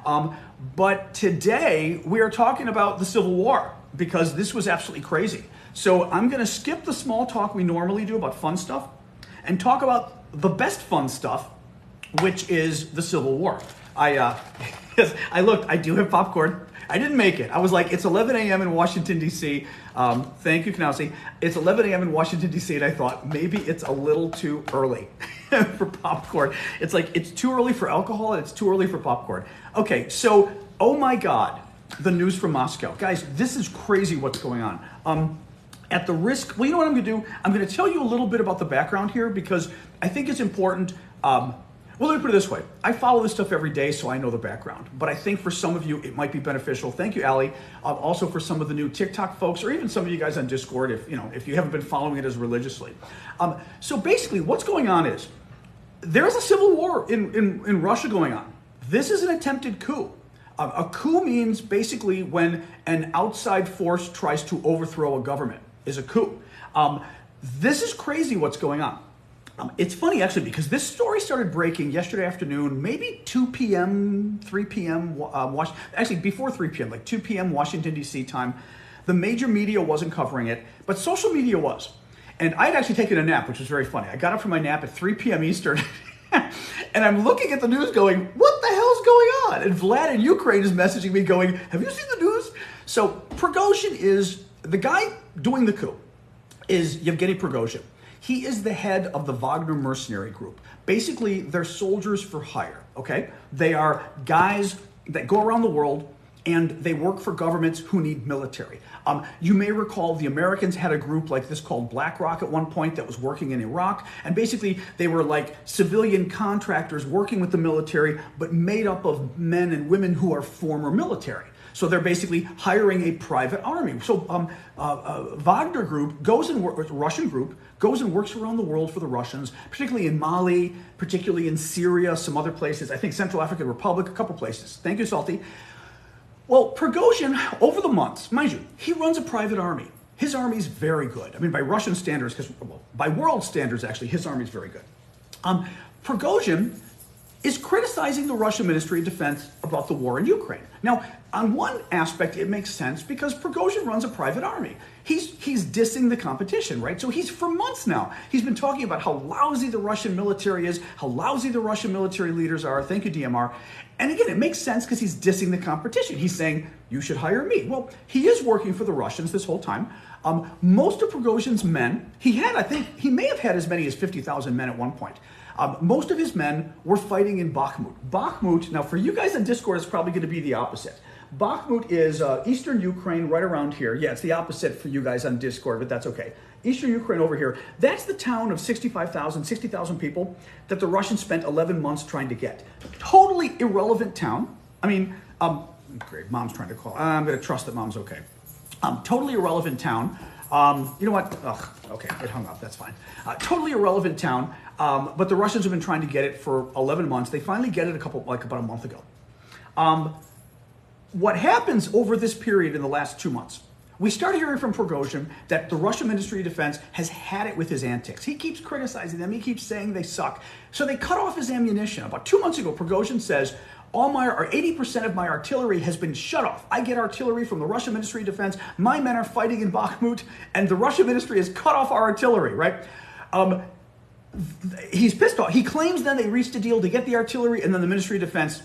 But today we are talking about the Civil War because this was absolutely crazy. So I'm going to skip the small talk we normally do about fun stuff and talk about the best fun stuff, which is the Civil War. I looked, I do have popcorn. I didn't make it. I was like, it's 11 a.m. in Washington, D.C. Thank you, Knausi. It's 11 a.m. in Washington, D.C. and I thought maybe it's a little too early for popcorn. It's like, it's too early for alcohol and it's too early for popcorn. Okay, so, oh my God, the news from Moscow. Guys, this is crazy what's going on. At the risk, well, you know what I'm gonna do? I'm gonna tell you a little bit about the background here because I think it's important. Well, let me put it this way. I follow this stuff every day, so I know the background. But I think for some of you, it might be beneficial. Thank you, Ali. Also for some of the new TikTok folks, or even some of you guys on Discord, if you haven't been following it as religiously. So basically, what's going on is there is a civil war in Russia going on. This is an attempted coup. A coup means basically when an outside force tries to overthrow a government is a coup. This is crazy what's going on. It's funny, actually, because this story started breaking yesterday afternoon, maybe 2 p.m., 3 p.m., actually before 3 p.m., like 2 p.m. Washington, D.C. time. The major media wasn't covering it, but social media was. And I had actually taken a nap, which was very funny. I got up from my nap at 3 p.m. Eastern, and I'm looking at the news going, what the hell's going on? And Vlad in Ukraine is messaging me going, have you seen the news? So Prigozhin is, the guy doing the coup is Yevgeny Prigozhin. He is the head of the Wagner mercenary group. Basically, they're soldiers for hire, okay? They are guys that go around the world and they work for governments who need military. You may recall the Americans had a group like this called BlackRock at one point that was working in Iraq. And basically, they were like civilian contractors working with the military, but made up of men and women who are former military. So they're basically hiring a private army. So Wagner Group goes and Russian group goes and works around the world for the Russians, particularly in Mali, particularly in Syria, some other places. I think Central African Republic, a couple places. Thank you, Salty. Well, Prigozhin, over the months, mind you, he runs a private army. His army is very good. I mean, by Russian standards, by world standards, actually, his army is very good. Prigozhin is criticizing the Russian Ministry of Defense about the war in Ukraine. Now, on one aspect, it makes sense because Prigozhin runs a private army. He's dissing the competition, right? So for months now, he's been talking about how lousy the Russian military is, how lousy the Russian military leaders are. Thank you, DMR. And again, it makes sense because he's dissing the competition. He's saying, you should hire me. Well, he is working for the Russians this whole time. Most of Prigozhin's men, I think he may have had as many as 50,000 men at one point. Most of his men were fighting in Bakhmut. Bakhmut, now for you guys on Discord, it's probably going to be the opposite. Bakhmut is eastern Ukraine, right around here. Yeah, it's the opposite for you guys on Discord, but that's okay. Eastern Ukraine over here. That's the town of 60,000 people that the Russians spent 11 months trying to get. Totally irrelevant town. I mean, great, Mom's trying to call. I'm going to trust that Mom's okay. Totally irrelevant town. You know what? Ugh, okay, it hung up. That's fine. Totally irrelevant town. But the Russians have been trying to get it for 11 months. They finally get it about a month ago. What happens over this period in the last 2 months? We start hearing from Prigozhin that the Russian Ministry of Defense has had it with his antics. He keeps criticizing them. He keeps saying they suck. So they cut off his ammunition. About 2 months ago, Prigozhin says, 80% of my artillery has been shut off. I get artillery from the Russian Ministry of Defense. My men are fighting in Bakhmut, and the Russian Ministry has cut off our artillery, right? He's pissed off. He claims then they reached a deal to get the artillery, and then the Ministry of Defense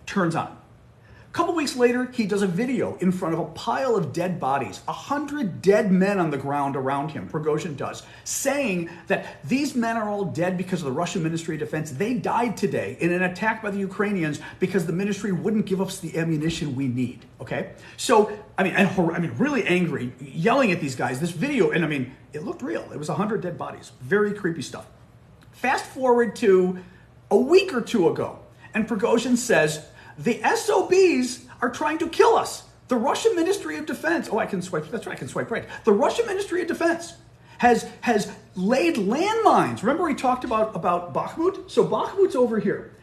turns on. A couple weeks later, he does a video in front of a pile of dead bodies, 100 dead men on the ground around him, Prigozhin does, saying that these men are all dead because of the Russian Ministry of Defense. They died today in an attack by the Ukrainians because the ministry wouldn't give us the ammunition we need, okay? So, really angry, yelling at these guys. This video, and it looked real. It was 100 dead bodies. Very creepy stuff. Fast forward to a week or two ago, and Prigozhin says, the SOBs are trying to kill us. The Russian Ministry of Defense, I can swipe, that's right, I can swipe right. The Russian Ministry of Defense has laid landmines. Remember we talked about Bakhmut? So Bakhmut's over here.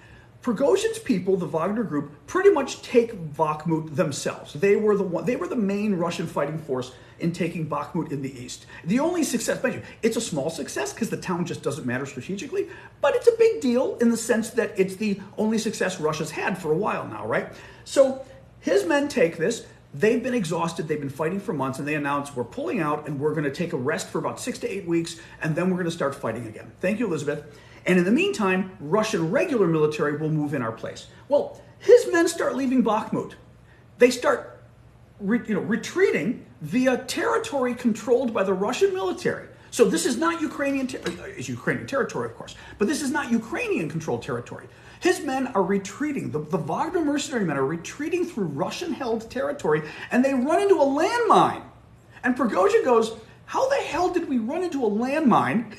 Prigozhin's people, the Wagner Group, pretty much take Bakhmut themselves. They were the main Russian fighting force in taking Bakhmut in the east. The only success, it's a small success because the town just doesn't matter strategically, but it's a big deal in the sense that it's the only success Russia's had for a while now, right? So his men take this. They've been exhausted. They've been fighting for months, and they announce we're pulling out and we're going to take a rest for about 6 to 8 weeks, and then we're going to start fighting again. Thank you, Elizabeth. And in the meantime, Russian regular military will move in our place. Well, his men start leaving Bakhmut. They start retreating via territory controlled by the Russian military. So this is not it's Ukrainian territory, of course, but this is not Ukrainian-controlled territory. His men are retreating. The Wagner mercenary men are retreating through Russian-held territory, and they run into a landmine. And Prigozhin goes, how the hell did we run into a landmine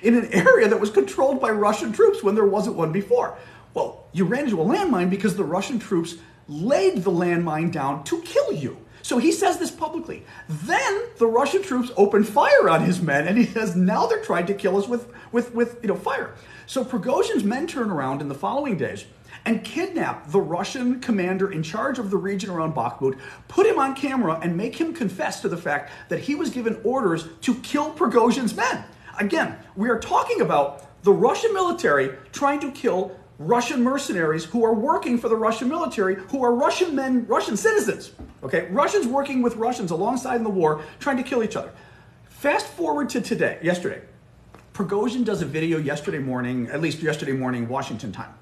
in an area that was controlled by Russian troops when there wasn't one before? Well, you ran into a landmine because the Russian troops laid the landmine down to kill you. So he says this publicly. Then the Russian troops open fire on his men, and he says now they're trying to kill us with fire. So Prigozhin's men turn around in the following days and kidnap the Russian commander in charge of the region around Bakhmut, put him on camera, and make him confess to the fact that he was given orders to kill Prigozhin's men. Again, we are talking about the Russian military trying to kill Russian mercenaries who are working for the Russian military, who are Russian men, Russian citizens. Okay, Russians working with Russians alongside in the war, trying to kill each other. Fast forward to yesterday. Prigozhin does a video yesterday morning, Washington time,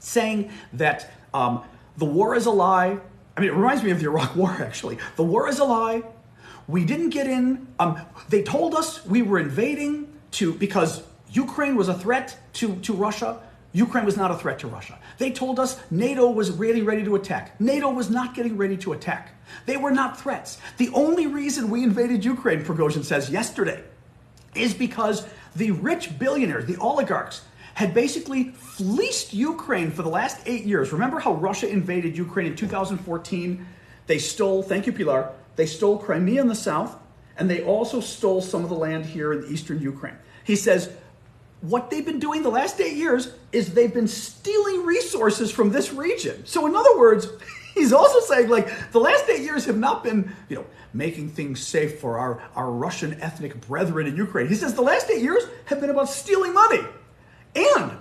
saying that the war is a lie. I mean, it reminds me of the Iraq War, actually. The war is a lie. We didn't get in. They told us we were invading because Ukraine was a threat to Russia. Ukraine was not a threat to Russia. They told us NATO was really ready to attack. NATO was not getting ready to attack. They were not threats. The only reason we invaded Ukraine, Prigozhin says yesterday, is because the rich billionaires, the oligarchs, had basically fleeced Ukraine for the last 8 years. Remember how Russia invaded Ukraine in 2014? They stole, thank you, Pilar, they stole Crimea in the south, and they also stole some of the land here in eastern Ukraine. He says, what they've been doing the last 8 years is they've been stealing resources from this region. So in other words, he's also saying the last 8 years have not been, making things safe for our Russian ethnic brethren in Ukraine. He says the last 8 years have been about stealing money. And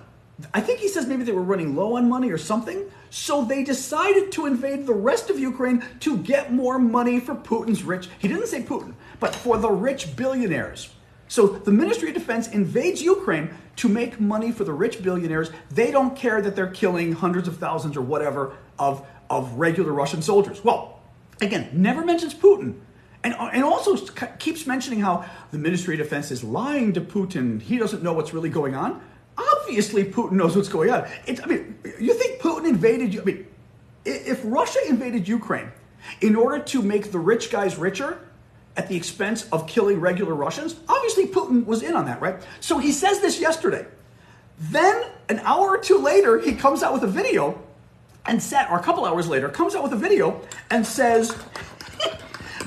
I think he says maybe they were running low on money or something. So they decided to invade the rest of Ukraine to get more money for Putin's rich, he didn't say Putin, but for the rich billionaires. So the Ministry of Defense invades Ukraine to make money for the rich billionaires. They don't care that they're killing hundreds of thousands or whatever of regular Russian soldiers. Well, again, never mentions Putin. And also keeps mentioning how the Ministry of Defense is lying to Putin. He doesn't know what's really going on. Obviously, Putin knows what's going on. You think Putin invaded you? If Russia invaded Ukraine in order to make the rich guys richer at the expense of killing regular Russians, obviously Putin was in on that, right? So he says this yesterday. Then an hour or two later, he comes out with a video or a couple hours later, comes out with a video and says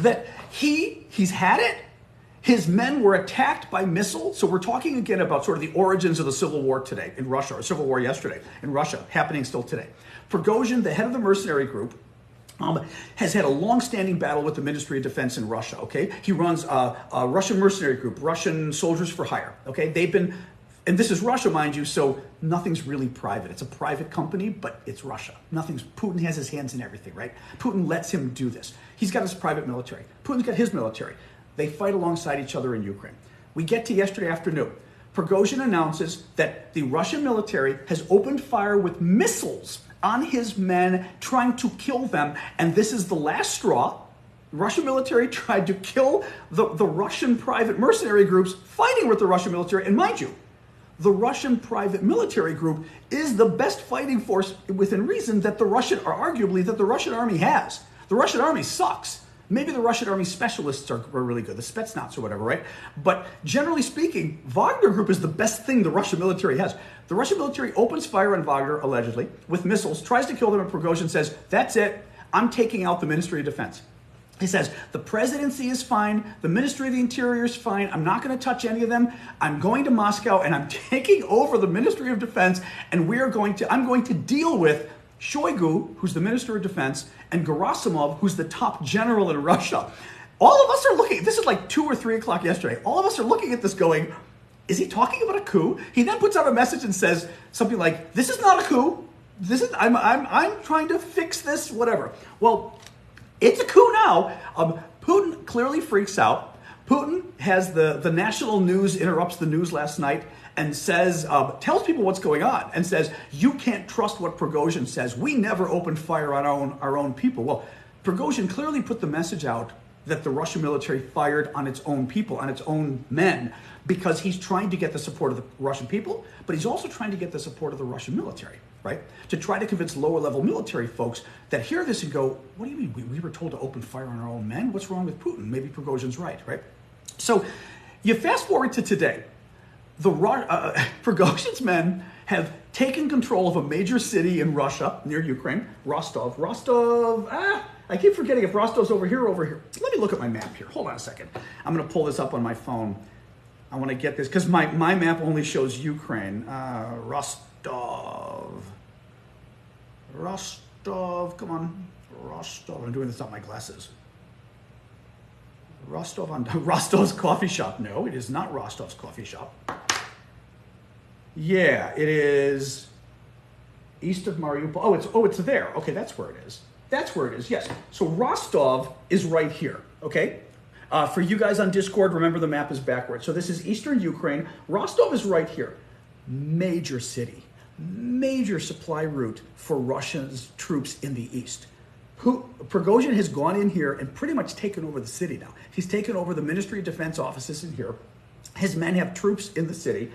that he's had it. His men were attacked by missiles. So we're talking again about sort of the origins of the civil war today in Russia, or civil war yesterday in Russia, happening still today. Prigozhin, the head of the mercenary group, has had a long-standing battle with the Ministry of Defense in Russia, okay? He runs a Russian mercenary group, Russian Soldiers for Hire, okay? They've been, and this is Russia, mind you, so nothing's really private. It's a private company, but it's Russia. Putin has his hands in everything, right? Putin lets him do this. He's got his private military. Putin's got his military. They fight alongside each other in Ukraine. We get to yesterday afternoon. Prigozhin announces that the Russian military has opened fire with missiles on his men, trying to kill them. And this is the last straw. The Russian military tried to kill the Russian private mercenary groups fighting with the Russian military. And mind you, the Russian private military group is the best fighting force within reason that the Russian army has. The Russian army sucks. Maybe the Russian army specialists are really good, the Spetsnaz or whatever, right? But generally speaking, Wagner Group is the best thing the Russian military has. The Russian military opens fire on Wagner, allegedly, with missiles, tries to kill them, and Prigozhin says, that's it, I'm taking out the Ministry of Defense. He says, the presidency is fine, the Ministry of the Interior is fine, I'm not going to touch any of them, I'm going to Moscow and I'm taking over the Ministry of Defense, and I'm going to deal with Shoigu, who's the Minister of Defense, and Gerasimov, who's the top general in Russia. All of us are looking, this is like 2 or 3 o'clock yesterday, all of us are looking at this going, is he talking about a coup? He then puts out a message and says something like, this is not a coup, I'm trying to fix this, whatever. Well, it's a coup now. Putin clearly freaks out. Putin has the national news interrupts the news last night and says, tells people what's going on and says, you can't trust what Prigozhin says. We never opened fire on our own people. Well, Prigozhin clearly put the message out that the Russian military fired on its own people, on its own men, because he's trying to get the support of the Russian people, but he's also trying to get the support of the Russian military, right? To try to convince lower level military folks that hear this and go, what do you mean? We were told to open fire on our own men? What's wrong with Putin? Maybe Prigozhin's right? So you fast forward to today. Prigozhin's men have taken control of a major city in Russia near Ukraine, Rostov. I keep forgetting if Rostov's over here or over here. Let me look at my map here. Hold on a second. I'm going to pull this up on my phone. I want to get this because my map only shows Ukraine. Rostov, come on. Rostov. I'm doing this on my glasses. Rostov's coffee shop. No, it is not Rostov's coffee shop. Yeah, it is east of Mariupol. Oh, it's there. Okay, that's where it is. That's where it is, yes. So Rostov is right here, okay? For you guys on Discord, remember the map is backwards. So this is eastern Ukraine. Rostov is right here. Major city, major supply route for Russia's troops in the east. Prigozhin has gone in here and pretty much taken over the city now. He's taken over the Ministry of Defense offices in here. His men have troops in the city.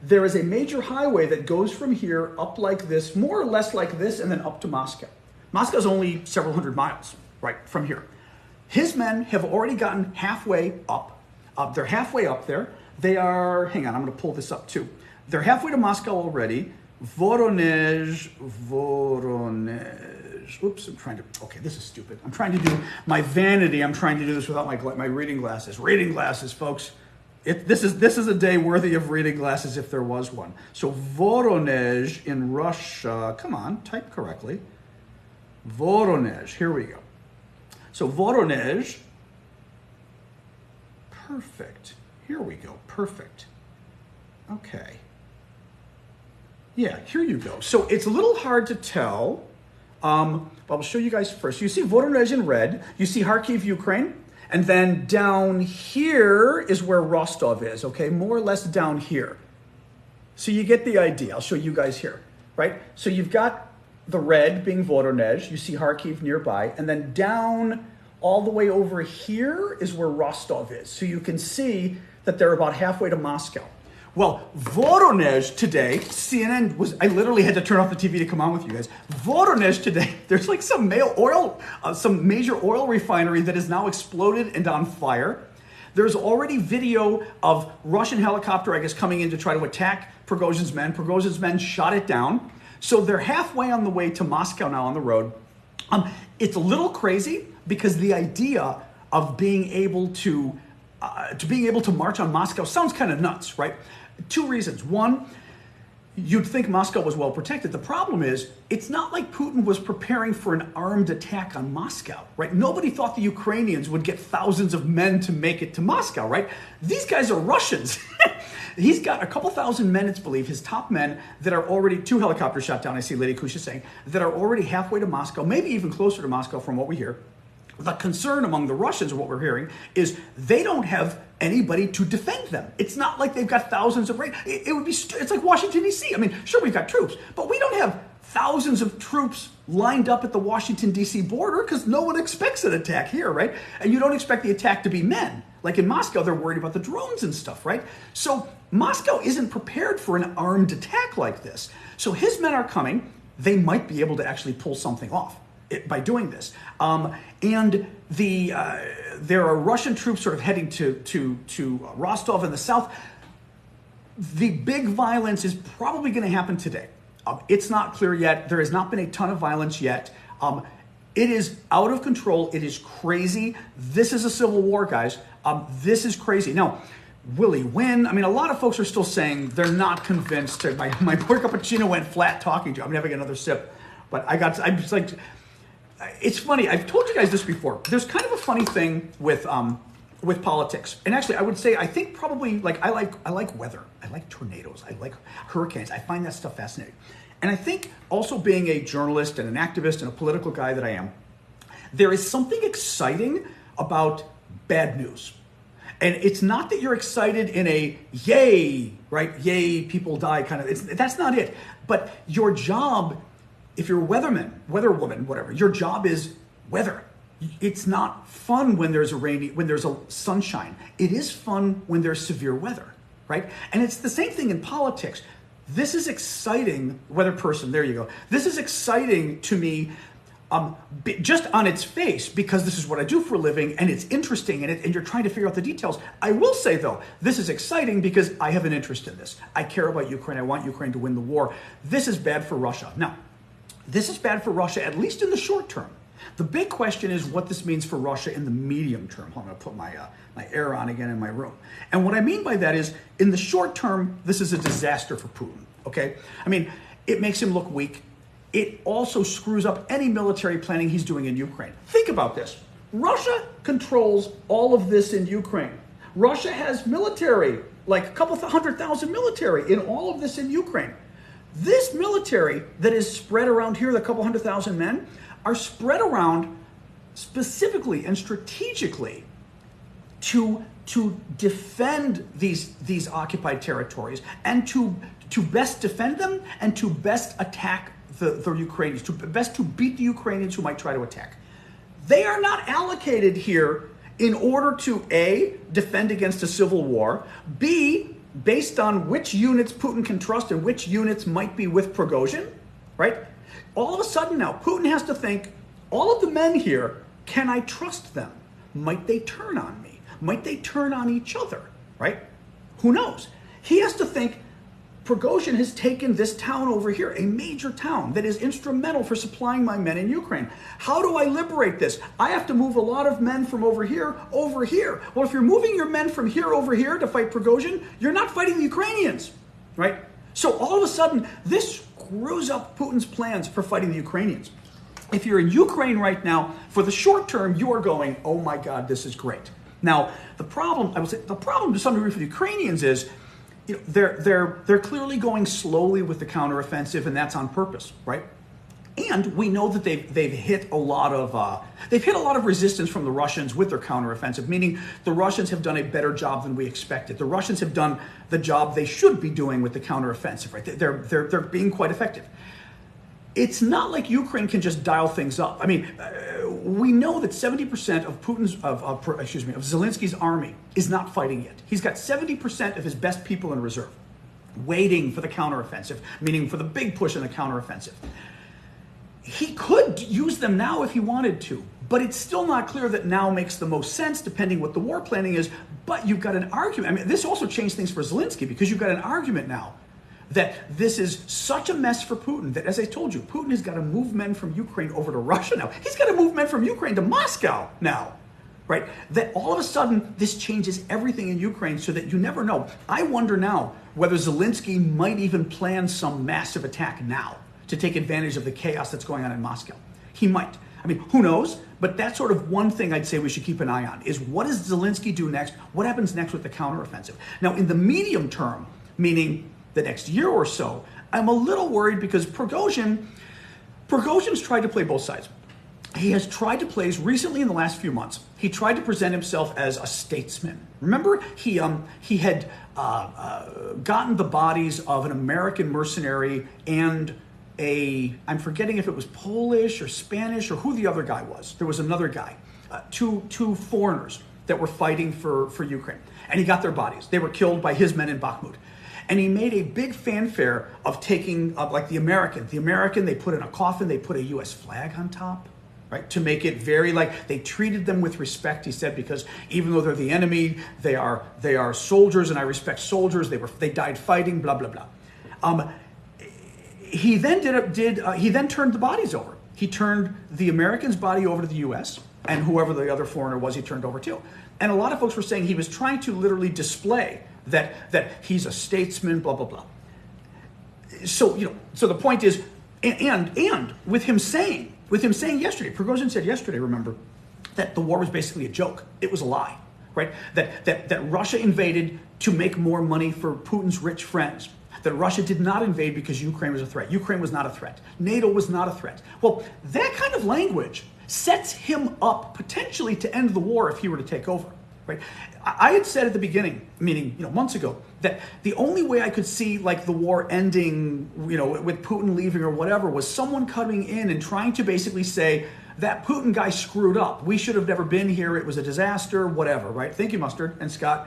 There is a major highway that goes from here up like this, more or less like this, and then up to Moscow. Moscow's only several hundred miles, right, from here. His men have already gotten halfway up. They're halfway up there. They are, hang on, I'm going to pull this up too. They're halfway to Moscow already. Voronezh. Oops, okay, this is stupid. I'm trying to do my vanity. I'm trying to do this without my reading glasses. Reading glasses, folks. This is a day worthy of reading glasses if there was one. So Voronezh in Russia, come on, type correctly. Voronezh, here we go. So Voronezh, perfect. Here we go, perfect. Okay. Yeah, here you go. So it's a little hard to tell. I'll show you guys first. You see Voronezh in red. You see Kharkiv, Ukraine. And then down here is where Rostov is, okay? More or less down here. So you get the idea. I'll show you guys here, right? So you've got the red being Voronezh. You see Kharkiv nearby. And then down all the way over here is where Rostov is. So you can see that they're about halfway to Moscow. Well, Voronezh today, I literally had to turn off the TV to come on with you guys. Voronezh today, there's like some major oil refinery that is now exploded and on fire. There's already video of Russian helicopter, I guess, coming in to try to attack Prigozhin's men. Prigozhin's men shot it down. So they're halfway on the way to Moscow now on the road. It's a little crazy because the idea of being able to march on Moscow sounds kind of nuts, right? 2 reasons. One, you'd think Moscow was well protected. The problem is, it's not like Putin was preparing for an armed attack on Moscow, right? Nobody thought the Ukrainians would get thousands of men to make it to Moscow, right? These guys are Russians. He's got a couple thousand men, it's believed, his top men that are already 2 helicopters shot down, I see Lady Kusha saying, that are already halfway to Moscow, maybe even closer to Moscow from what we hear. The concern among the Russians, what we're hearing, is they don't have anybody to defend them. It's not like they've got thousands of... It's like Washington, D.C. I mean, sure, we've got troops, but we don't have thousands of troops lined up at the Washington, D.C. border because no one expects an attack here, right? And you don't expect the attack to be men. Like in Moscow, they're worried about the drones and stuff, right? So Moscow isn't prepared for an armed attack like this. So his men are coming. They might be able to actually pull something off by doing this. And there are Russian troops sort of heading to Rostov in the south. The big violence is probably going to happen today. It's not clear yet. There has not been a ton of violence yet. It is out of control. It is crazy. This is a civil war, guys. This is crazy. Now, will he win? I mean, a lot of folks are still saying they're not convinced. My poor cappuccino went flat talking to you. I'm having another sip. But I'm just like, it's funny. I've told you guys this before. There's kind of a funny thing with politics. And actually, I would say, I think probably, like, I like weather. I like tornadoes. I like hurricanes. I find that stuff fascinating. And I think also being a journalist and an activist and a political guy that I am, there is something exciting about bad news. And it's not that you're excited in a yay, right? Yay, people die kind of, that's not it. But your job, if you're a weatherman, weatherwoman, whatever, your job is weather. It's not fun when there's a sunshine. It is fun when there's severe weather, right? And it's the same thing in politics. This is exciting, weather person, there you go. This is exciting to me just on its face, because this is what I do for a living and it's interesting and you're trying to figure out the details. I will say though, this is exciting because I have an interest in this. I care about Ukraine. I want Ukraine to win the war. This is bad for Russia. Now, this is bad for Russia, at least in the short term. The big question is what this means for Russia in the medium term. I'm going to put my air on again in my room. And what I mean by that is, in the short term, this is a disaster for Putin, okay? I mean, it makes him look weak. It also screws up any military planning he's doing in Ukraine. Think about this. Russia controls all of this in Ukraine. Russia has military, like a couple 100,000 military in all of this in Ukraine. This military that is spread around here, the couple 100,000 men, are spread around specifically and strategically to defend these occupied territories and to best defend them and to best attack the Ukrainians, to beat the Ukrainians who might try to attack. They are not allocated here in order to A, defend against a civil war, B, based on which units Putin can trust and which units might be with Prigozhin, right? All of a sudden now, Putin has to think, all of the men here, can I trust them? Might they turn on me? Might they turn on each other, right? Who knows? He has to think, Prigozhin has taken this town over here, a major town that is instrumental for supplying my men in Ukraine. How do I liberate this? I have to move a lot of men from over here. Well, if you're moving your men from here over here to fight Prigozhin, you're not fighting the Ukrainians, right? So all of a sudden, this screws up Putin's plans for fighting the Ukrainians. If you're in Ukraine right now, for the short term, you are going, oh my God, this is great. Now, the problem to some degree for the Ukrainians is, you know, they're clearly going slowly with the counteroffensive, and that's on purpose, right? And we know that they've hit a lot of resistance from the Russians with their counteroffensive, meaning the Russians have done a better job than we expected. The Russians have done the job they should be doing with the counteroffensive, right? They're being quite effective. It's not like Ukraine can just dial things up. I mean, we know that 70% of of Zelensky's army is not fighting yet. He's got 70% of his best people in reserve, waiting for the counteroffensive, meaning for the big push in the counteroffensive. He could use them now if he wanted to, but it's still not clear that now makes the most sense, depending what the war planning is. But you've got an argument. I mean, this also changed things for Zelensky, because you've got an argument now that this is such a mess for Putin that, as I told you, Putin has got to move men from Ukraine over to Russia now. He's got to move men from Ukraine to Moscow now, right? That all of a sudden, this changes everything in Ukraine so that you never know. I wonder now whether Zelensky might even plan some massive attack now to take advantage of the chaos that's going on in Moscow. He might. I mean, who knows? But that's sort of one thing I'd say we should keep an eye on, is what does Zelensky do next? What happens next with the counteroffensive? Now, in the medium term, meaning the next year or so, I'm a little worried because Prigozhin's tried to play both sides. He has tried to play, recently in the last few months, he tried to present himself as a statesman. Remember, he had gotten the bodies of an American mercenary and I'm forgetting if it was Polish or Spanish or who the other guy was. There was another guy, two foreigners that were fighting for Ukraine. And he got their bodies. They were killed by his men in Bakhmut. And he made a big fanfare of taking, like the American, they put in a coffin, they put a U.S. flag on top, right? To make it very like, they treated them with respect, he said, because even though they're the enemy, they are soldiers, and I respect soldiers, they died fighting, blah, blah, blah. He then turned the bodies over. he turned the American's body over to the U.S., and whoever the other foreigner was, he turned over to. And a lot of folks were saying he was trying to literally display that he's a statesman, blah, blah, blah. So, so the point is, and with him saying yesterday, Prigozhin said yesterday, remember, that the war was basically a joke. It was a lie, right? That Russia invaded to make more money for Putin's rich friends. That Russia did not invade because Ukraine was a threat. Ukraine was not a threat. NATO was not a threat. Well, that kind of language sets him up potentially to end the war if he were to take over, right? I had said at the beginning, meaning months ago, that the only way I could see like the war ending, with Putin leaving or whatever, was someone coming in and trying to basically say that Putin guy screwed up. We should have never been here. It was a disaster, whatever, right? Thank you, Mustard and Scott.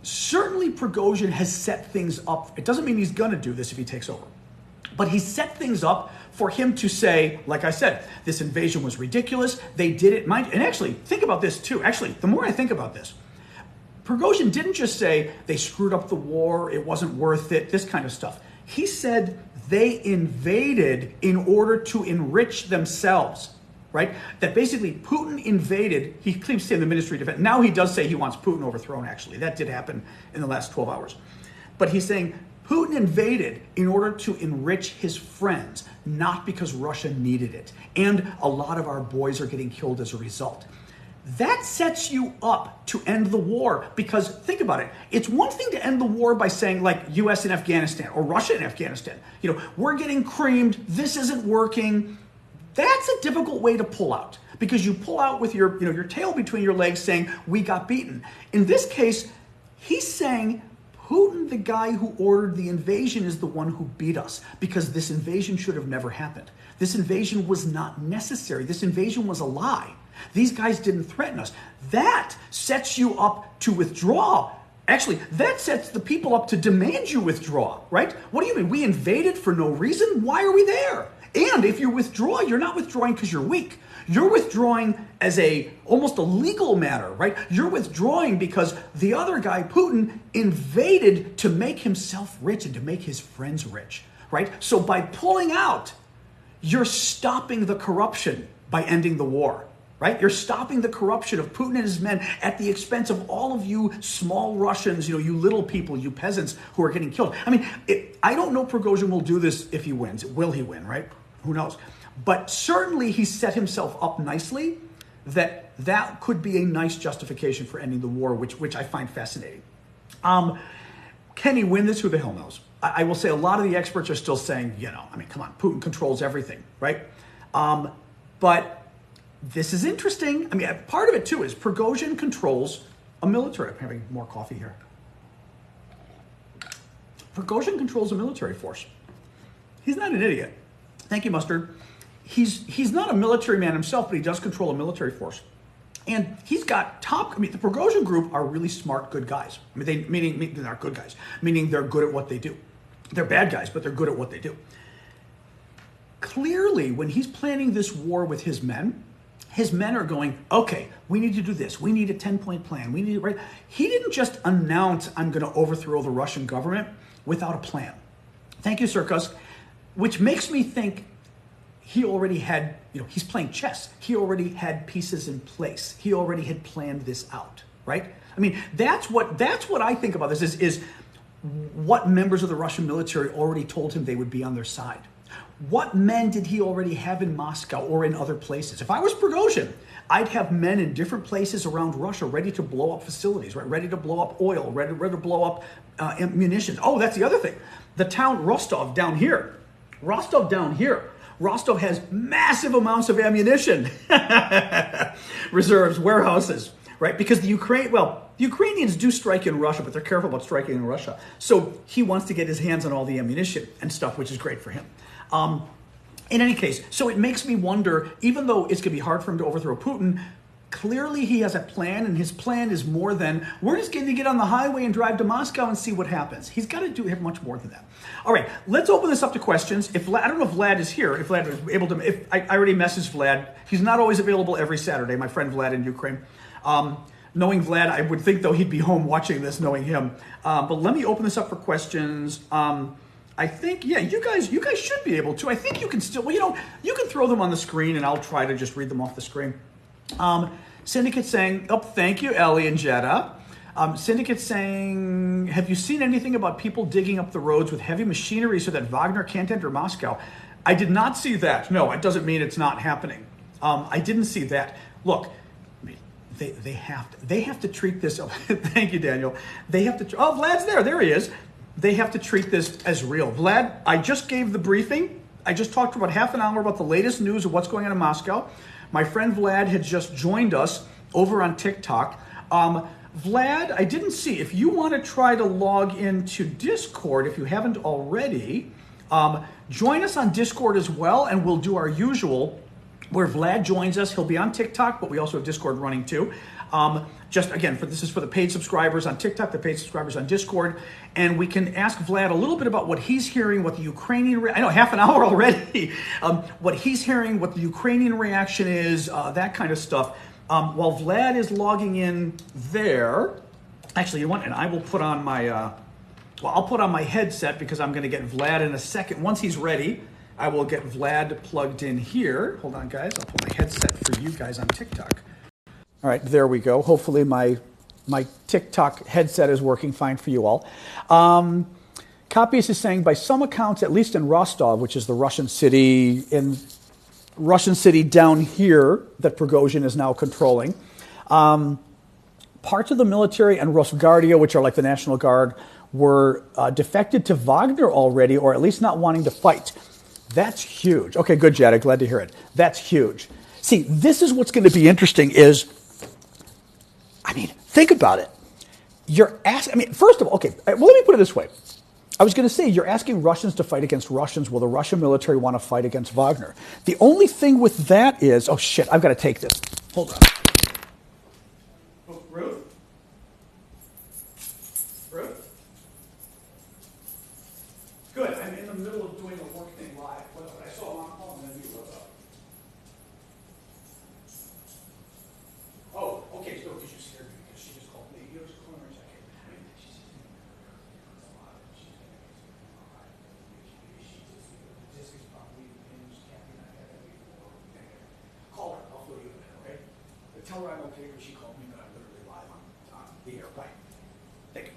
Certainly Prigozhin has set things up. It doesn't mean he's going to do this if he takes over. But he set things up for him to say, like I said, this invasion was ridiculous. They did it. And actually, think about this too. Actually, the more I think about this, Prigozhin didn't just say they screwed up the war, it wasn't worth it, this kind of stuff. He said they invaded in order to enrich themselves. Right? That basically Putin invaded, he claims to say in the Ministry of Defense. Now he does say he wants Putin overthrown, actually. That did happen in the last 12 hours. But he's saying Putin invaded in order to enrich his friends, not because Russia needed it. And a lot of our boys are getting killed as a result. That sets you up to end the war, because think about it. It's one thing to end the war by saying like US and Afghanistan or Russia and Afghanistan. We're getting creamed, this isn't working. That's a difficult way to pull out, because you pull out with your tail between your legs saying, we got beaten. In this case, he's saying Putin, the guy who ordered the invasion, is the one who beat us, because this invasion should have never happened. This invasion was not necessary. This invasion was a lie. These guys didn't threaten us. That sets you up to withdraw. Actually, that sets the people up to demand you withdraw, right? What do you mean? We invaded for no reason? Why are we there? And if you withdraw, you're not withdrawing because you're weak. You're withdrawing as almost a legal matter, right? You're withdrawing because the other guy, Putin, invaded to make himself rich and to make his friends rich, right? So by pulling out, you're stopping the corruption by ending the war, right? You're stopping the corruption of Putin and his men at the expense of all of you small Russians, you little people, you peasants who are getting killed. I mean, I don't know Prigozhin will do this if he wins. Will he win, right? Who knows? But certainly he set himself up nicely that could be a nice justification for ending the war, which I find fascinating. Can he win this? Who the hell knows? I will say a lot of the experts are still saying, come on, Putin controls everything, right? But this is interesting. I mean, part of it too is Prigozhin controls a military. I'm having more coffee here. Prigozhin controls a military force. He's not an idiot. Thank you, Mustard. He's not a military man himself, but he does control a military force. And he's got the Prigozhin Group are really smart, good guys. I mean, meaning they're not good guys, meaning they're good at what they do. They're bad guys, but they're good at what they do. Clearly, when he's planning this war with his men are going, okay, we need to do this. We need a 10-point plan. Right? He didn't just announce, I'm going to overthrow the Russian government without a plan. Thank you, Circus. Which makes me think he already had, he's playing chess. He already had pieces in place. He already had planned this out, right? I mean, that's what I think about this is what members of the Russian military already told him they would be on their side. What men did he already have in Moscow or in other places? If I was Prigozhin, I'd have men in different places around Russia ready to blow up facilities, right? Ready to blow up oil, ready to blow up munitions. Oh, that's the other thing. The town Rostov down here. Rostov has massive amounts of ammunition, reserves, warehouses, right? Because the Ukrainians do strike in Russia, but they're careful about striking in Russia. So he wants to get his hands on all the ammunition and stuff, which is great for him. In any case, so it makes me wonder, even though it's going to be hard for him to overthrow Putin, clearly he has a plan, and his plan is more than, we're just going to get on the highway and drive to Moscow and see what happens. He's got to have much more than that. All right, let's open this up to questions. I don't know if Vlad is here, if Vlad is able to, I already messaged Vlad. He's not always available every Saturday, my friend Vlad in Ukraine. Knowing Vlad, I would think, though, he'd be home watching this, knowing him. But let me open this up for questions. I think, yeah, you guys should be able to. I think you can still, well, you can throw them on the screen, and I'll try to just read them off the screen. Syndicate saying, oh, thank you, Ellie and Jetta. Syndicate saying, have you seen anything about people digging up the roads with heavy machinery so that Wagner can't enter Moscow? I did not see that. No, it doesn't mean it's not happening. I didn't see that. Look, they have to treat this. Thank you, Daniel. They have to. Oh, Vlad's there. There he is. They have to treat this as real. Vlad, I just gave the briefing. I just talked for about half an hour about the latest news of what's going on in Moscow. My friend Vlad had just joined us over on TikTok. Vlad, I didn't see. If you want to try to log into Discord, if you haven't already, join us on Discord as well, and we'll do our usual where Vlad joins us. He'll be on TikTok, but we also have Discord running too. Just again, this is for the paid subscribers on TikTok, the paid subscribers on Discord, and we can ask Vlad a little bit about what he's hearing, what the Ukrainian, I know, half an hour already, what he's hearing, what the Ukrainian reaction is, that kind of stuff. While Vlad is logging in there, actually, you know what, and I will put on my, I'll put on my headset because I'm going to get Vlad in a second. Once he's ready, I will get Vlad plugged in here. Hold on, guys. I'll put my headset for you guys on TikTok. All right, there we go. Hopefully my TikTok headset is working fine for you all. Copies is saying, by some accounts, at least in Rostov, which is the Russian city down here that Prigozhin is now controlling, parts of the military and Rosguardia, which are like the National Guard, were defected to Wagner already, or at least not wanting to fight. That's huge. Okay, good, Jada. Glad to hear it. That's huge. See, this is what's going to be interesting is, think about it. First of all, okay, well, let me put it this way. I was going to say, you're asking Russians to fight against Russians. Will the Russian military want to fight against Wagner? The only thing with that is, oh shit, I've got to take this. Hold on. Oh, Ruth? Ruth? Good, I'm in the middle of doing a work thing live. I saw a long call and then you wrote up. Oh, okay, so because you scared me because she just called me. You just call her and check it. She's a lot. This is probably impinged. Kathy and I had that before. Call her. I'll fill you in, okay? But tell her I'm okay because she called me, but I'm literally live on the air. Bye. Thank you.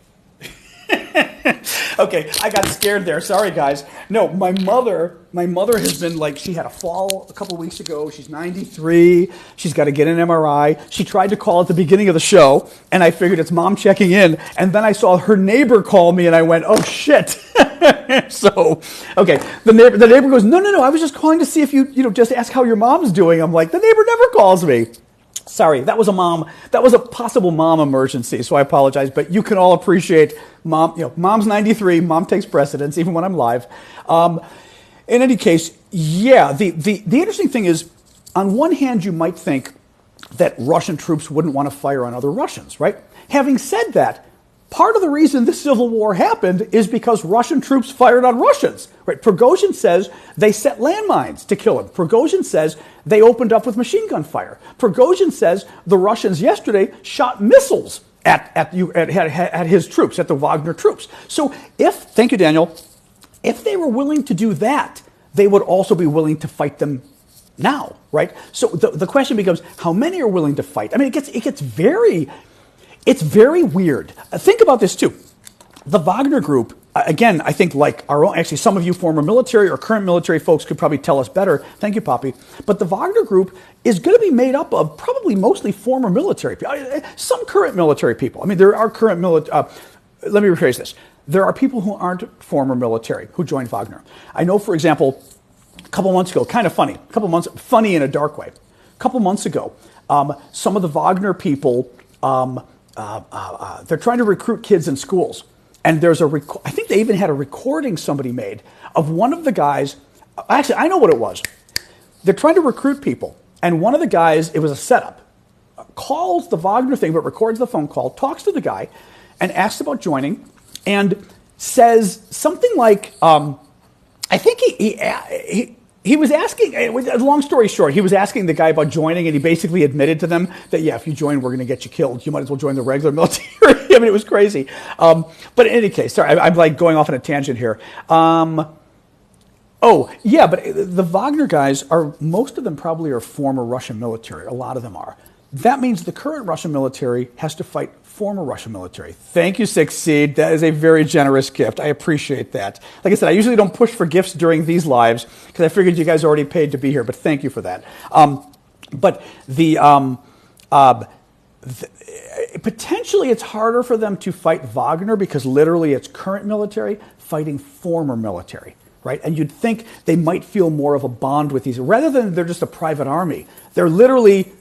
Okay, I got scared there. Sorry, guys. No, my mother has been like, she had a fall a couple weeks ago. She's 93. She's got to get an MRI. She tried to call at the beginning of the show, and I figured it's mom checking in. And then I saw her neighbor call me, and I went, oh, shit. So, okay, the neighbor goes, no, I was just calling to see if you just ask how your mom's doing. I'm like, the neighbor never calls me. Sorry, that was a possible mom emergency, so I apologize, but you can all appreciate mom's 93, mom takes precedence, even when I'm live. In any case, yeah, the interesting thing is, on one hand, you might think that Russian troops wouldn't want to fire on other Russians, right? Having said that, part of the reason this civil war happened is because Russian troops fired on Russians, right? Prigozhin says they set landmines to kill him. Prigozhin says they opened up with machine gun fire. Prigozhin says the Russians yesterday shot missiles at his troops, at the Wagner troops. So thank you, Daniel, if they were willing to do that, they would also be willing to fight them now, right? So the question becomes, how many are willing to fight? It gets very... It's very weird. Think about this, too. The Wagner Group, again, I think like our own, actually some of you former military or current military folks could probably tell us better. Thank you, Poppy. But the Wagner Group is going to be made up of probably mostly former military people, some current military people. there are current military, let me rephrase this. There are people who aren't former military who joined Wagner. I know, for example, a couple months ago, kind of funny, funny in a dark way. A couple months ago, some of the Wagner people, they're trying to recruit kids in schools. And there's I think they even had a recording somebody made of one of the guys. Actually, I know what it was. They're trying to recruit people. And one of the guys, it was a setup, calls the Wagner thing, but records the phone call, talks to the guy, and asks about joining, and says something like, I think he he was asking, long story short, he was asking the guy about joining, and he basically admitted to them that, yeah, if you join, we're going to get you killed. You might as well join the regular military. I mean, it was crazy. But in any case, sorry, I'm like going off on a tangent here. Oh, yeah, but the Wagner guys most of them probably are former Russian military. A lot of them are. That means the current Russian military has to fight former Russian military. Thank you, Succeed. That is a very generous gift. I appreciate that. Like I said, I usually don't push for gifts during these lives because I figured you guys already paid to be here, but thank you for that. But potentially it's harder for them to fight Wagner because literally it's current military fighting former military. Right? And you'd think they might feel more of a bond with these, rather than they're just a private army. They're literally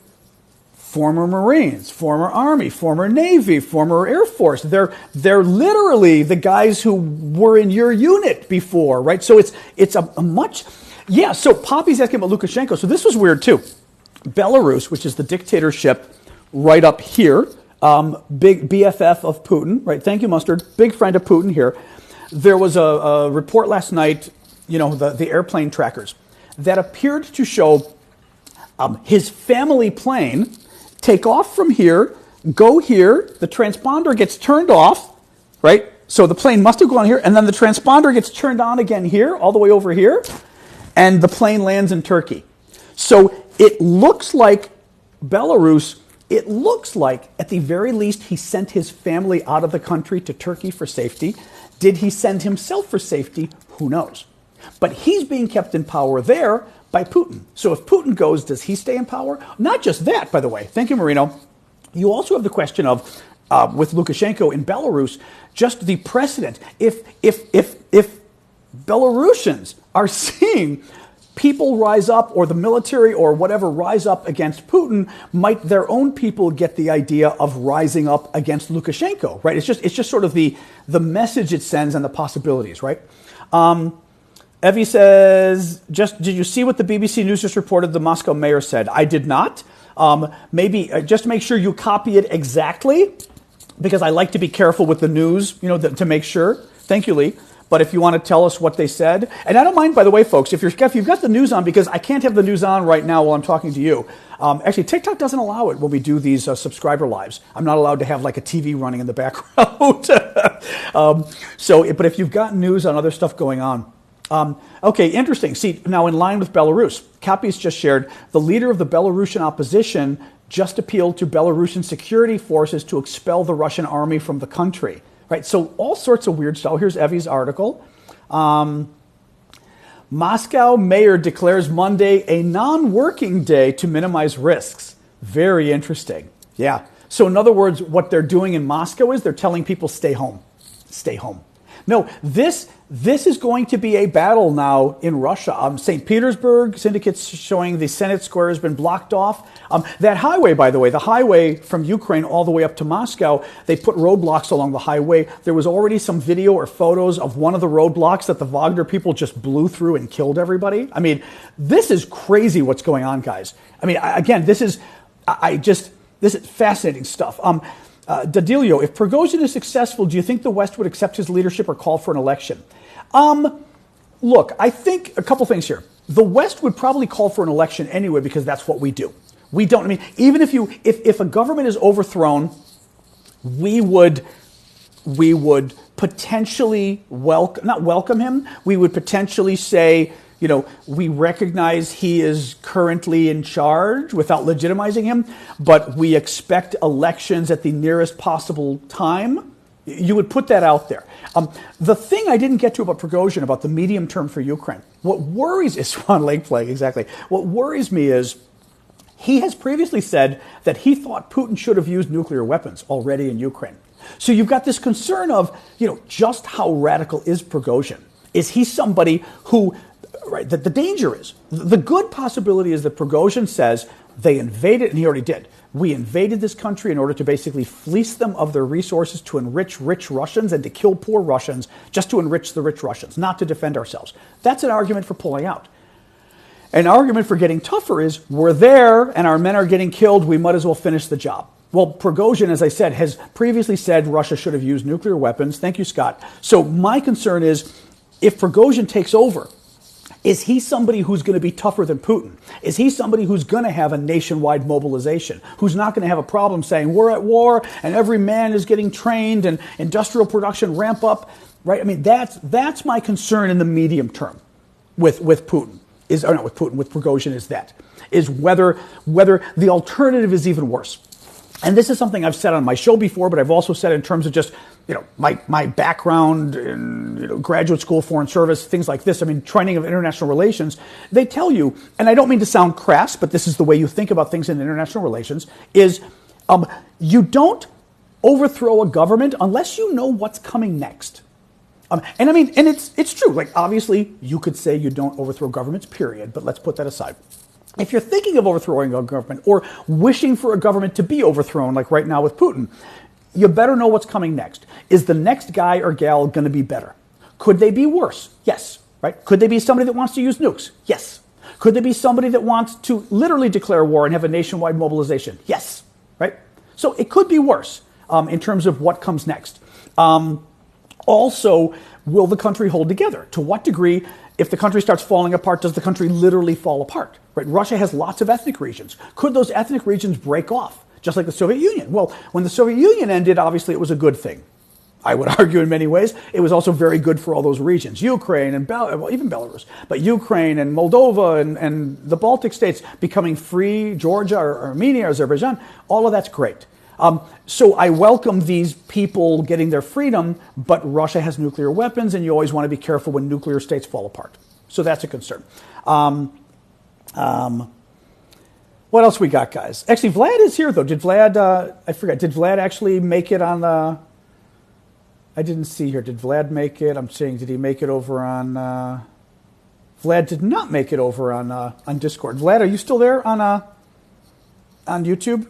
former Marines, former Army, former Navy, former Air Force. They're literally the guys who were in your unit before, right? So it's a much, yeah. So Poppy's asking about Lukashenko. So this was weird too. Belarus, which is the dictatorship right up here, big BFF of Putin, right? Thank you, Mustard. Big friend of Putin here. There was a report last night, the airplane trackers, that appeared to show his family plane take off from here, go here, the transponder gets turned off, right? So the plane must have gone here, and then the transponder gets turned on again here, all the way over here, and the plane lands in Turkey. So it looks like Belarus, it looks like at the very least he sent his family out of the country to Turkey for safety. Did he send himself for safety? Who knows? But he's being kept in power there by Putin. So if Putin goes, does he stay in power? Not just that, by the way. Thank you, Marino. You also have the question of, with Lukashenko in Belarus, just the precedent. If Belarusians are seeing people rise up, or the military or whatever rise up against Putin, might their own people get the idea of rising up against Lukashenko, right? It's just sort of the message it sends and the possibilities, right? Evie says, did you see what the BBC News just reported the Moscow mayor said? I did not. Maybe just make sure you copy it exactly, because I like to be careful with the news, to make sure. Thank you, Lee. But if you want to tell us what they said, and I don't mind, by the way, folks, if you've got the news on, because I can't have the news on right now while I'm talking to you. Actually, TikTok doesn't allow it when we do these subscriber lives. I'm not allowed to have like a TV running in the background. But if you've got news on other stuff going on. Okay, interesting. See, now in line with Belarus, Kapi's just shared, the leader of the Belarusian opposition just appealed to Belarusian security forces to expel the Russian army from the country. Right, so all sorts of weird stuff. Here's Evie's article. Moscow mayor declares Monday a non-working day to minimize risks. Very interesting. Yeah. So in other words, what they're doing in Moscow is they're telling people stay home. Stay home. No, this is going to be a battle now in Russia. St. Petersburg, syndicates showing the Senate Square has been blocked off. That highway, by the way, the highway from Ukraine all the way up to Moscow, they put roadblocks along the highway. There was already some video or photos of one of the roadblocks that the Wagner people just blew through and killed everybody. I mean, this is crazy what's going on, guys. I mean, again, this is fascinating stuff. Dadilio, if Prigozhin is successful, do you think the West would accept his leadership or call for an election? Look, I think a couple things here. The West would probably call for an election anyway because that's what we do. We don't, even if a government is overthrown, we would potentially not welcome him. We would potentially say, we recognize he is currently in charge without legitimizing him, but we expect elections at the nearest possible time. You would put that out there. The thing I didn't get to about Prigozhin, about the medium term for Ukraine, what worries is Swan Lake Plague, exactly. What worries me is he has previously said that he thought Putin should have used nuclear weapons already in Ukraine. So you've got this concern of, just how radical is Prigozhin? Is he somebody who, right, the danger is, the good possibility is that Prigozhin says they invaded, and he already did. We invaded this country in order to basically fleece them of their resources to enrich rich Russians and to kill poor Russians, just to enrich the rich Russians, not to defend ourselves. That's an argument for pulling out. An argument for getting tougher is, we're there and our men are getting killed, we might as well finish the job. Well, Prigozhin, as I said, has previously said Russia should have used nuclear weapons. Thank you, Scott. So my concern is, if Prigozhin takes over, Is he somebody who's going to be tougher than Putin? Is he somebody who's going to have a nationwide mobilization? Who's not going to have a problem saying we're at war and every man is getting trained and industrial production ramp up, right? I mean, that's my concern in the medium term with Putin. With Prigozhin is whether the alternative is even worse. And this is something I've said on my show before, but I've also said in terms of just, my background in, graduate school, foreign service, things like this. I mean, training of international relations. They tell you, and I don't mean to sound crass, but this is the way you think about things in international relations, is you don't overthrow a government unless you know what's coming next. And it's true. Like, obviously, you could say you don't overthrow governments, period, but let's put that aside. If you're thinking of overthrowing a government or wishing for a government to be overthrown, like right now with Putin, you better know what's coming next. Is the next guy or gal going to be better? Could they be worse? Yes. Right? Could they be somebody that wants to use nukes? Yes. Could they be somebody that wants to literally declare war and have a nationwide mobilization? Yes. Right? So it could be worse in terms of what comes next. Also, will the country hold together? To what degree, if the country starts falling apart, does the country literally fall apart? Right? Russia has lots of ethnic regions. Could those ethnic regions break off, just like the Soviet Union? Well, when the Soviet Union ended, obviously it was a good thing. I would argue in many ways. It was also very good for all those regions, Ukraine and even Belarus, but Ukraine and Moldova and the Baltic states becoming free, Georgia or Armenia, Azerbaijan, all of that's great. So I welcome these people getting their freedom, but Russia has nuclear weapons, and you always want to be careful when nuclear states fall apart. So that's a concern. What else we got, guys? Actually, Vlad is here, though. Did Vlad, I forgot, did Vlad actually make it on the... I didn't see here. Did Vlad make it? I'm saying, did he make it over on... Vlad did not make it over on Discord. Vlad, are you still there on YouTube?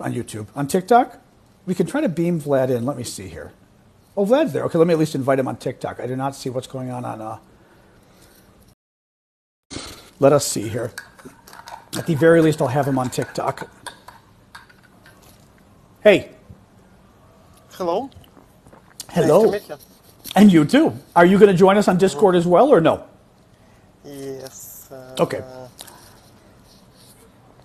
On TikTok? We can try to beam Vlad in. Let me see here. Oh, Vlad's there. Okay, let me at least invite him on TikTok. I do not see what's going on. Let us see here. At the very least, I'll have him on TikTok. Hey. Hello. Hello. Nice to meet you. And you too. Are you going to join us on Discord as well, or no? Yes. Okay.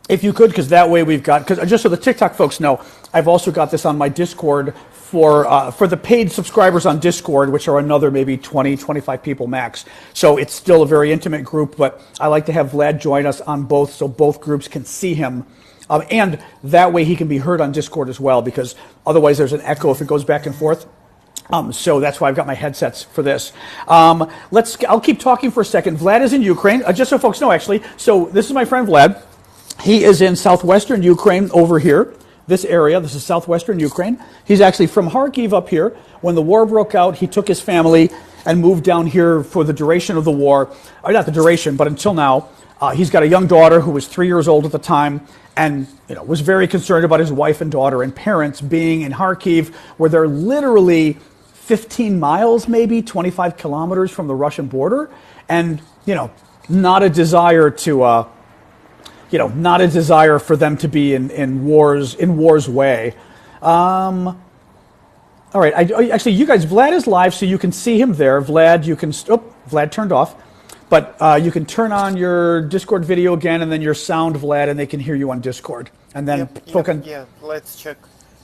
If you could, because that way we've got, because just so the TikTok folks know, I've also got this on my Discord for the paid subscribers on Discord, which are another maybe 20, 25 people max. So it's still a very intimate group, but I like to have Vlad join us on both so both groups can see him. And that way he can be heard on Discord as well, because otherwise there's an echo if it goes back and forth. So that's why I've got my headsets for this. I'll keep talking for a second. Vlad is in Ukraine, just so folks know, actually. So this is my friend Vlad. He is in southwestern Ukraine over here, this area. This is southwestern Ukraine. He's actually from Kharkiv up here. When the war broke out, he took his family and moved down here for the duration of the war. Or not the duration, but until now. He's got a young daughter who was 3 years old at the time and was very concerned about his wife and daughter and parents being in Kharkiv, where they're literally 15 miles, maybe 25 kilometers from the Russian border. And, not a desire to... not a desire for them to be in war's way. All right, actually, you guys, Vlad is live, so you can see him there. Vlad, Vlad turned off. But you can turn on your Discord video again, and then your sound, Vlad, and they can hear you on Discord. And then let's check.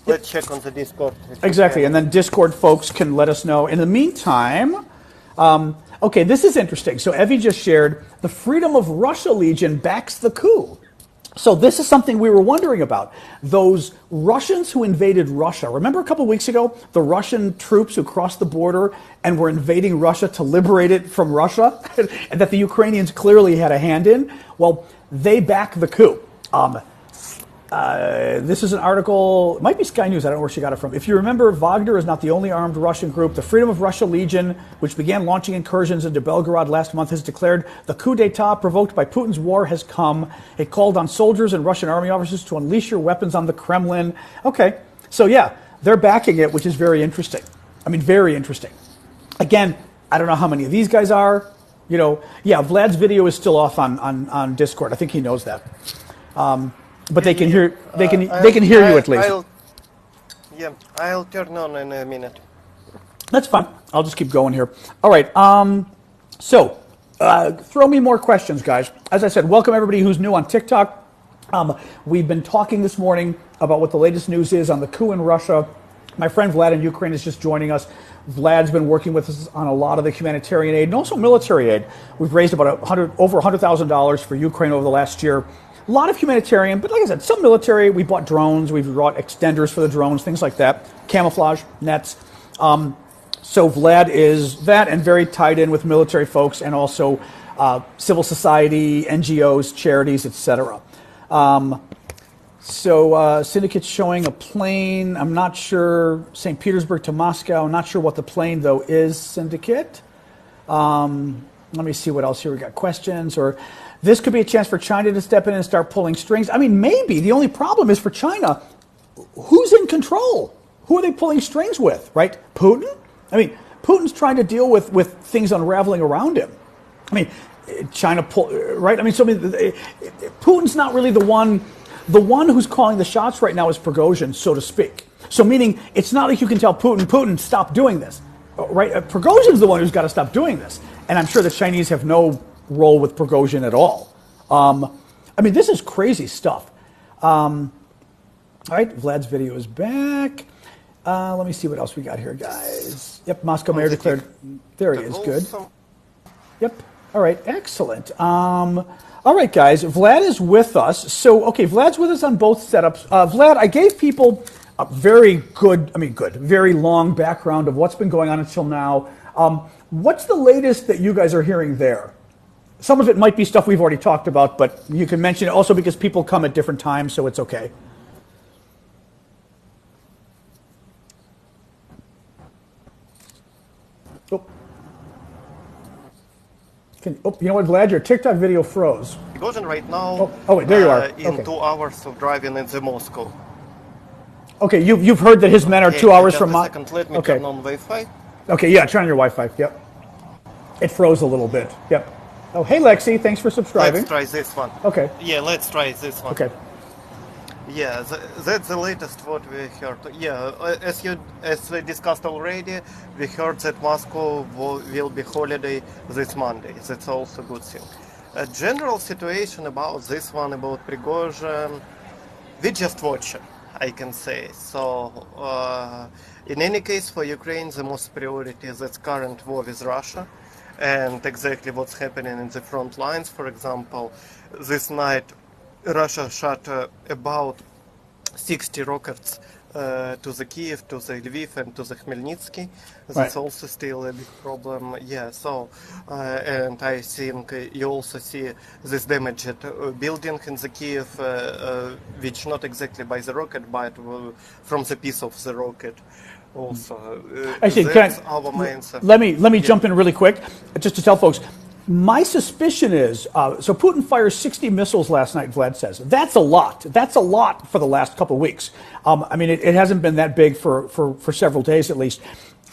Let's check on the Discord. Exactly, and then Discord folks can let us know. In the meantime... okay, this is interesting. So Evie just shared, the Freedom of Russia Legion backs the coup. So this is something we were wondering about. Those Russians who invaded Russia. Remember a couple of weeks ago, the Russian troops who crossed the border and were invading Russia to liberate it from Russia? And that the Ukrainians clearly had a hand in? Well, they back the coup. This is an article, it might be Sky News, I don't know where she got it from. If you remember, Wagner is not the only armed Russian group. The Freedom of Russia Legion, which began launching incursions into Belgorod last month, has declared the coup d'etat provoked by Putin's war has come. It called on soldiers and Russian army officers to unleash your weapons on the Kremlin. Okay, so yeah, they're backing it, which is very interesting. I mean, very interesting. Again, I don't know how many of these guys are. Vlad's video is still off on Discord. I think he knows that. But they can hear they can hear you at least. I'll turn on in a minute. That's fine. I'll just keep going here. All right. So Throw me more questions, guys. As I said, welcome everybody who's new on TikTok. We've been talking this morning about what the latest news is on the coup in Russia. My friend Vlad in Ukraine is just joining us. Vlad's been working with us on a lot of the humanitarian aid and also military aid. We've raised about over $100,000 for Ukraine over the last year. A lot of humanitarian, but like I said, some military. We bought drones. We've brought extenders for the drones, things like that. Camouflage, nets. So Vlad is that and very tied in with military folks and also civil society, NGOs, charities, etc. Syndicate's showing a plane. I'm not sure. St. Petersburg to Moscow. I'm not sure what the plane, though, is, Syndicate. Let me see what else here. We got questions. Or this could be a chance for China to step in and start pulling strings. I mean, maybe. The only problem is for China, who's in control? Who are they pulling strings with, right? Putin? I mean, Putin's trying to deal with things unraveling around him. I mean, China right? I mean, Putin's not really the one who's calling the shots right now is Prigozhin, so to speak. So meaning, it's not like you can tell Putin, stop doing this, right? Prigozhin's the one who's got to stop doing this. And I'm sure the Chinese have no role with Prigozhin at all. I mean, this is crazy stuff. All right, Vlad's video is back. Let me see what else we got here, guys. Yep, Moscow mayor declared. There he is. Good. Yep. All right. Excellent. All right, guys. Vlad is with us. So, okay, Vlad's with us on both setups. Vlad, I gave people a very very long background of what's been going on until now. What's the latest that you guys are hearing there? Some of it might be stuff we've already talked about, but you can mention it also because people come at different times, so it's okay. You know what, Vlad? Your TikTok video froze. Prigozhin right now. Wait, there you are. In 2 hours of driving into Moscow. Okay, you've heard that his men are 2 hours from Moscow. Let me turn on Wi-Fi. Okay, yeah, turn on your Wi-Fi. Yep. It froze a little bit. Yep. Oh, hey Lexi, thanks for subscribing. Let's try this one. Okay. Yeah, let's try this one. Okay. Yeah, that's the latest what we heard. Yeah, as we discussed already, we heard that Moscow will be holiday this Monday. That's also a good thing. A general situation about this one, about Prigozhin, we just watch it, I can say. So, in any case, for Ukraine, the most priority is its current war with Russia and exactly what's happening in the front lines. For example, this night, Russia shot about 60 rockets to the Kiev, to the Lviv, and to the Khmelnytsky. That's also still a big problem. Yeah, so, and I think you also see this damaged building in the Kiev, which not exactly by the rocket, but from the piece of the rocket. Also, actually, let me jump in really quick, just to tell folks. My suspicion is, so Putin fires 60 missiles last night, Vlad says. That's a lot. That's a lot for the last couple of weeks. I mean, it hasn't been that big for several days at least.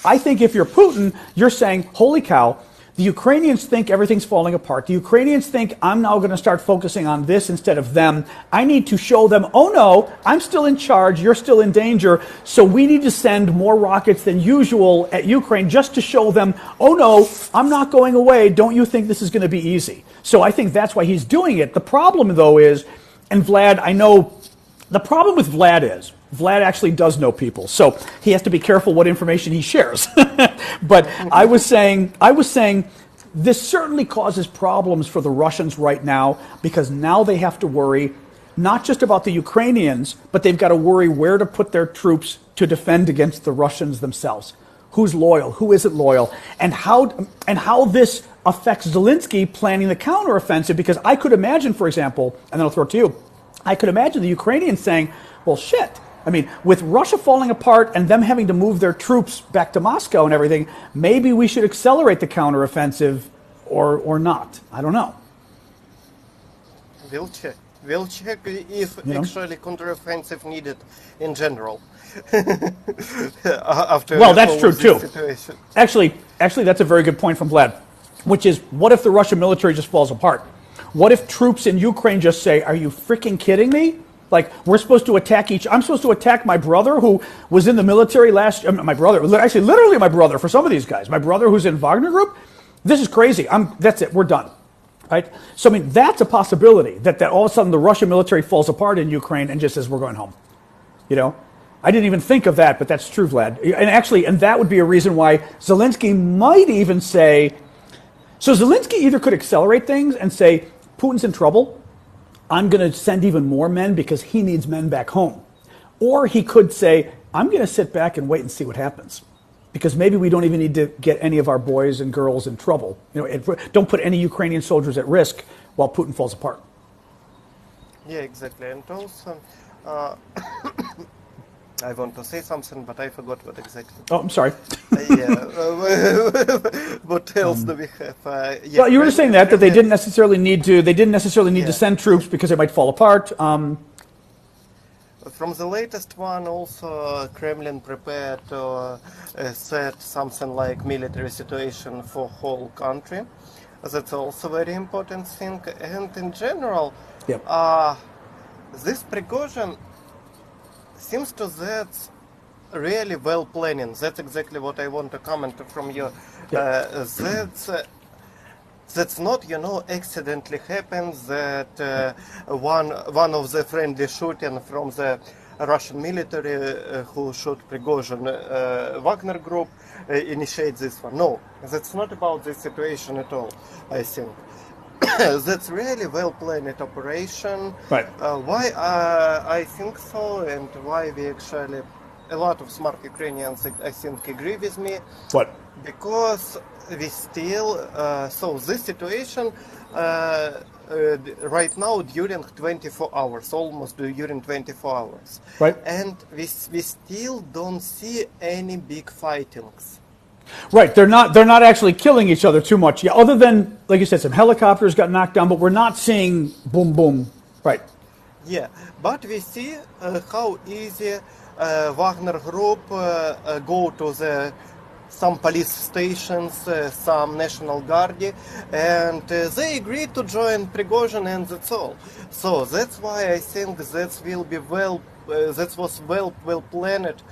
I think if you're Putin, you're saying, holy cow, the Ukrainians think everything's falling apart. The Ukrainians think I'm now going to start focusing on this instead of them. I need to show them, oh no, I'm still in charge, you're still in danger, so we need to send more rockets than usual at Ukraine just to show them, oh no, I'm not going away, don't you think this is going to be easy? So I think that's why he's doing it. The problem, though, is, and Vlad, I know, the problem with Vlad is, Vlad actually does know people, so he has to be careful what information he shares. But I was saying this certainly causes problems for the Russians right now because now they have to worry not just about the Ukrainians, but they've got to worry where to put their troops to defend against the Russians themselves. Who's loyal? Who isn't loyal? And how this affects Zelensky planning the counteroffensive, because I could imagine, for example, and then I'll throw it to you, I could imagine the Ukrainians saying, well, shit, I mean, with Russia falling apart and them having to move their troops back to Moscow and everything, maybe we should accelerate the counteroffensive or not. I don't know. We'll check. We'll check if actually counteroffensive needed in general. After well, that's true too. Situation. Actually, that's a very good point from Vlad, which is, what if the Russian military just falls apart? What if troops in Ukraine just say, are you freaking kidding me? Like, we're supposed to attack I'm supposed to attack my brother who was in the military literally my brother for some of these guys. My brother who's in Wagner Group, This is crazy. That's it. We're done. Right? So, I mean, that's a possibility that all of a sudden the Russian military falls apart in Ukraine and just says, we're going home. You know? I didn't even think of that, but that's true, Vlad. And that would be a reason why Zelensky might even say, so Zelensky either could accelerate things and say, Putin's in trouble, I'm going to send even more men because he needs men back home. Or he could say, I'm going to sit back and wait and see what happens. Because maybe we don't even need to get any of our boys and girls in trouble. You know, don't put any Ukrainian soldiers at risk while Putin falls apart. Yeah, exactly. And also, I want to say something, but I forgot what exactly. Oh, I'm sorry. What else do we have? Well, you were saying that they didn't necessarily need to send troops because they might fall apart. From the latest one, also Kremlin prepared to set something like military situation for whole country. That's also very important thing. And in general, yep. This Prigozhin seems to that really well planning. That's exactly what I want to comment from you. Yep. That's not, accidentally happens that one of the friendly shooting from the Russian military who shot Prigozhin, Wagner Group, initiates this one. No, that's not about this situation at all, I think. That's really well-planned operation. Right. Why I think so, and why we actually, a lot of smart Ukrainians, I think, agree with me. What? Because we still, so this situation right now during 24 hours, almost during 24 hours. Right. And we still don't see any big fightings. Right, they're not actually killing each other too much. Yeah, other than, like you said, some helicopters got knocked down, but we're not seeing boom, boom. Right. Yeah, but we see how easy Wagner Group go to some police stations, some National Guard, and they agreed to join Prigozhin, and that's all. So that's why I think that will be that was well planned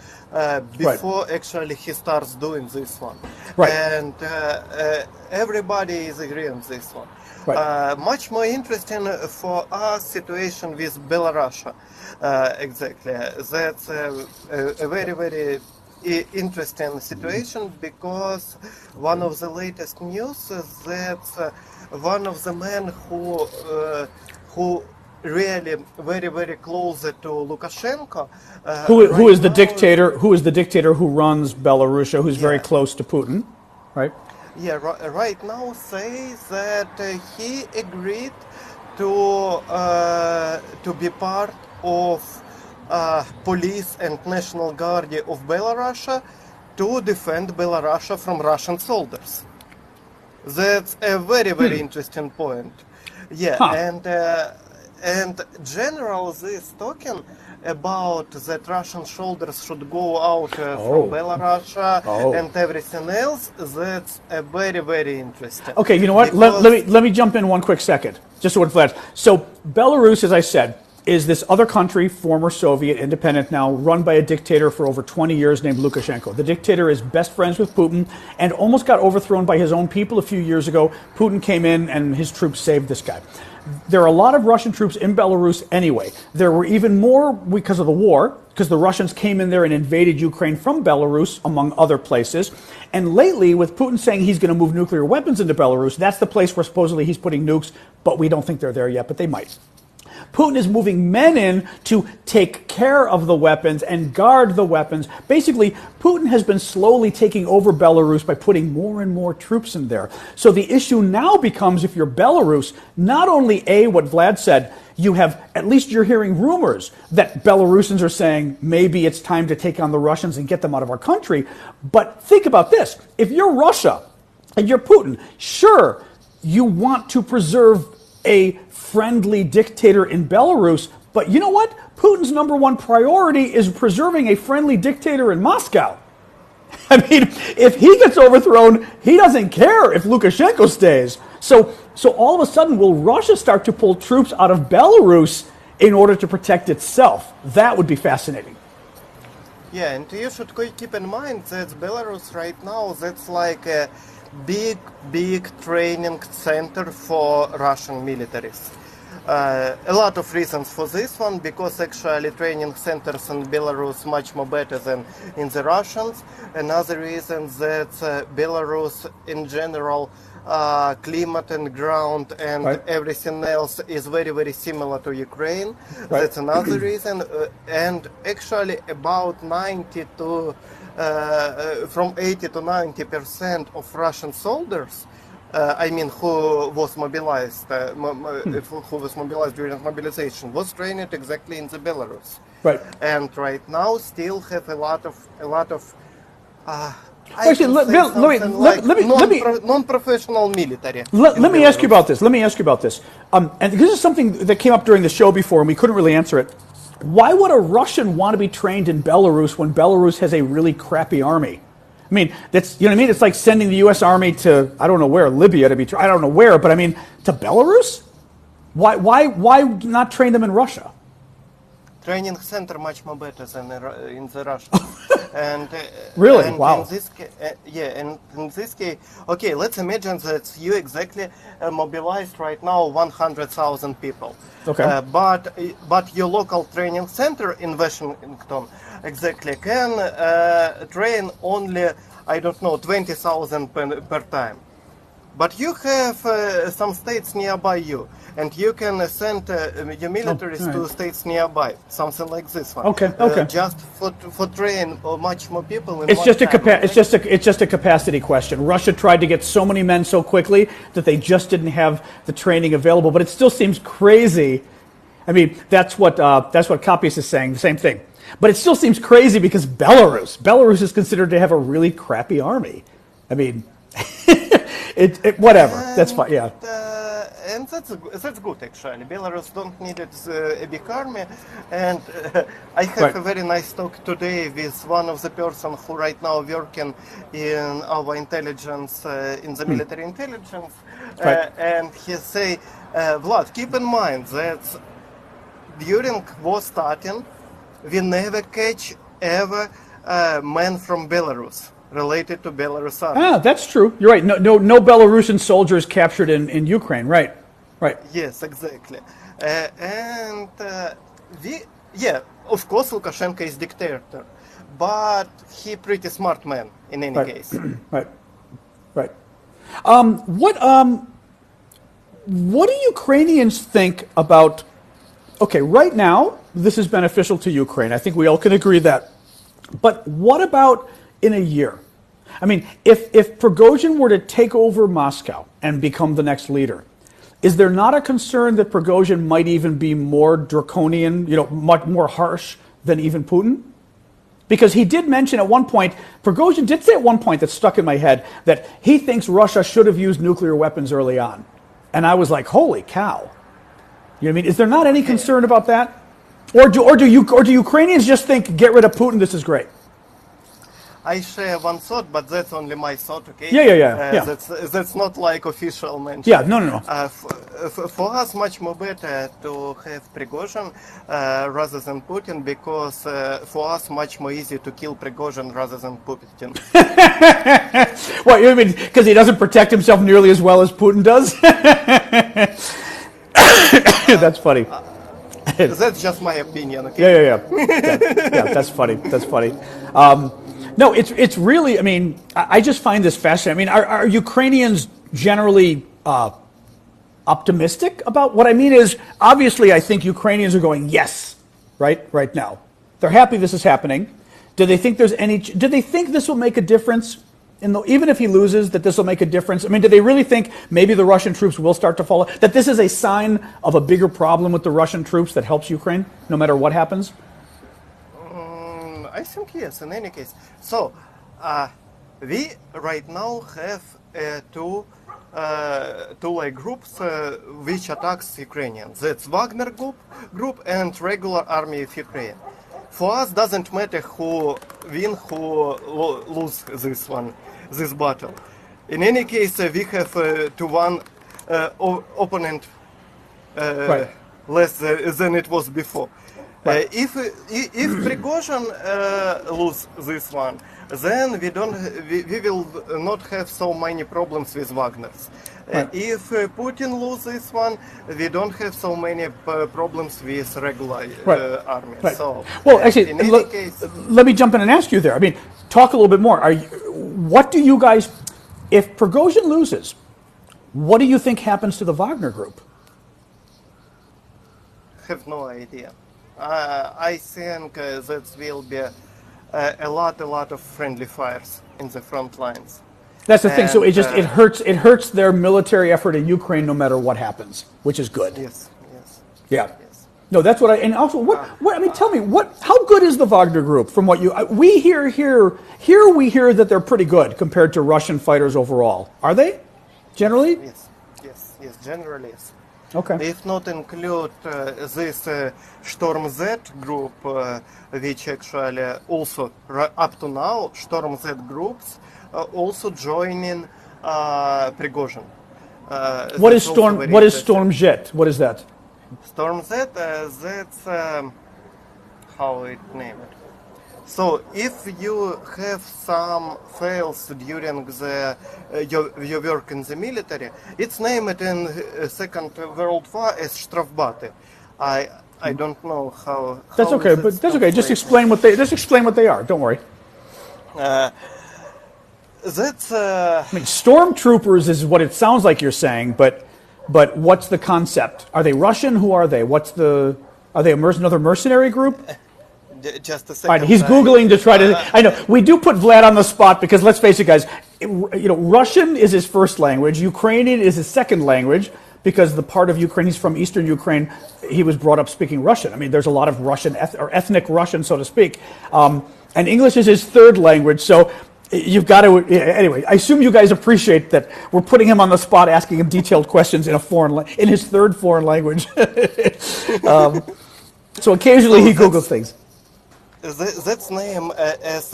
before actually he starts doing this one. Right. And everybody is agreeing on this one. Right. Much more interesting for us situation with Belarus. Exactly. That's a very, very interesting situation, because one of the latest news is that one of the men who really very, very close to Lukashenko. Who is the dictator? Who is the dictator who runs Belarus? Who's very close to Putin, right? Yeah, right now says that he agreed to be part of police and National Guard of Belarus to defend Belarus from Russian soldiers. That's a very, very interesting point. Yeah, and general this talking about that Russian soldiers should go out from Belarus and everything else. That's a very, very interesting. Okay, you know what? Let me jump in one quick second, just so it flash. So Belarus, as I said, is this other country, former Soviet, independent now, run by a dictator for over 20 years named Lukashenko. The dictator is best friends with Putin and almost got overthrown by his own people a few years ago. Putin came in and his troops saved this guy. There are a lot of Russian troops in Belarus anyway. There were even more because of the war, because the Russians came in there and invaded Ukraine from Belarus, among other places. And lately, with Putin saying he's going to move nuclear weapons into Belarus, that's the place where supposedly he's putting nukes, but we don't think they're there yet, but they might. Putin is moving men in to take care of the weapons and guard the weapons. Basically, Putin has been slowly taking over Belarus by putting more and more troops in there. So the issue now becomes, if you're Belarus, not only what Vlad said, you're hearing rumors that Belarusians are saying maybe it's time to take on the Russians and get them out of our country. But think about this. If you're Russia and you're Putin, sure, you want to preserve a friendly dictator in Belarus, but you know what? Putin's number one priority is preserving a friendly dictator in Moscow. I mean, if he gets overthrown, he doesn't care if Lukashenko stays. So all of a sudden, will Russia start to pull troops out of Belarus in order to protect itself? That would be fascinating. Yeah, and you should keep in mind that Belarus right now, that's like big training center for Russian militaries. A lot of reasons for this one, because actually training centers in Belarus much more better than in the Russians. Another reason that Belarus in general climate and ground and everything else is very similar to Ukraine. That's another reason. And actually about 90 to from 80 to 90% of Russian soldiers, who was mobilized, who was mobilized during mobilization, was trained exactly in the Belarus. Right. And right now still have a lot of actually, let me non-professional military. Let me ask you about this. And this is something that came up during the show before, and we couldn't really answer it. Why would a Russian want to be trained in Belarus when Belarus has a really crappy army? I mean, that's, you know what I mean? It's like sending the U.S. Army to, I don't know where, Libya to be, I don't know where, but I mean, to Belarus? Why not train them in Russia? Training center much more better than in the Russia. And really? And wow. In this and in this case, okay, let's imagine that you exactly mobilized right now 100,000 people. Okay. But your local training center in Washington exactly can train only, I don't know, 20,000 per time. But you have some states nearby you, and you can send your militaries to states nearby, something like this one. Okay. Just for train much more people. It's just a capacity question. Russia tried to get so many men so quickly that they just didn't have the training available. But it still seems crazy. I mean, that's what Kopius is saying. The same thing. But it still seems crazy because Belarus is considered to have a really crappy army. I mean. Whatever. That's fine. Yeah. And that's good actually. Belarus don't need a big army, and I have a very nice talk today with one of the person who right now working in our intelligence, in the military intelligence, and he say, Vlad, keep in mind that during war starting, we never catch ever men from Belarus related to Belarus army. Ah, that's true. You're right. No Belarusian soldiers captured in Ukraine. Right. Yes, exactly. Of course, Lukashenko is dictator, but he pretty smart man in any case. Right. What do Ukrainians think about? Okay, right now this is beneficial to Ukraine. I think we all can agree that. But what about in a year? I mean, if Prigozhin were to take over Moscow and become the next leader, is there not a concern that Prigozhin might even be more draconian, much more harsh than even Putin? Because he did mention at one point, Prigozhin did say at one point that stuck in my head, that he thinks Russia should have used nuclear weapons early on. And I was like, holy cow. You know what I mean? Is there not any concern about that? Or do Ukrainians just think, get rid of Putin, this is great? I share one thought, but that's only my thought, okay? Yeah. That's not like official mention. Yeah, no. For us, much more better to have Prigozhin rather than Putin, because for us, much more easy to kill Prigozhin rather than Putin. What, you mean because he doesn't protect himself nearly as well as Putin does? That's funny. That's just my opinion, okay? Yeah, that's funny. No, it's really, I mean, I just find this fascinating. I mean, are Ukrainians generally optimistic about? What I mean is, obviously, I think Ukrainians are going, yes, right now. They're happy this is happening. Do they think this will make a difference? Even if he loses, that this will make a difference? I mean, do they really think maybe the Russian troops will start to fall? That this is a sign of a bigger problem with the Russian troops that helps Ukraine, no matter what happens? I think yes, in any case. So, we right now have two groups which attacks Ukrainians. That's Wagner Group and regular army of Ukraine. For us, doesn't matter who win, who lose this battle. In any case, we have to one opponent less than it was before. Right. If Prigozhin lose this one, then we will not have so many problems with Wagner's. Right. If Putin lose this one, we don't have so many problems with regular army. Right. So, well, actually, in any case, let me jump in and ask you there. I mean, talk a little bit more. What do you guys, if Prigozhin loses, what do you think happens to the Wagner Group? have no idea. I think that will be a lot of friendly fires in the front lines. That's the thing. So it hurts their military effort in Ukraine no matter what happens, which is good. Yes. Yeah. Yes. No, that's what and also what I mean. Tell me how good is the Wagner Group from what we hear here? Here we hear that they're pretty good compared to Russian fighters overall. Are they generally? Yes. Generally, yes. Okay. If not include this Storm Z group, which actually also up to now Storm Z groups also joining Prigozhin. What is Storm? What is Storm Jet? What is that? Storm Z. That's how it named it. So if you have some fails during the your work in the military, it's named in Second World War as Strafbate. I don't know how. That's okay, but that's okay. Just explain what they are. Don't worry. That's. I mean, stormtroopers is what it sounds like you're saying, but what's the concept? Are they Russian? Who are they? Are they another mercenary group? Just a second. All right, he's Googling to try to. I know we do put Vlad on the spot because let's face it, guys. Russian is his first language. Ukrainian is his second language because the part of Ukraine he's from, Eastern Ukraine, he was brought up speaking Russian. I mean, there's a lot of Russian or ethnic Russian, so to speak, and English is his third language. So you've got to. Anyway, I assume you guys appreciate that we're putting him on the spot, asking him detailed questions in his third foreign language. So occasionally he Googles things. That's name as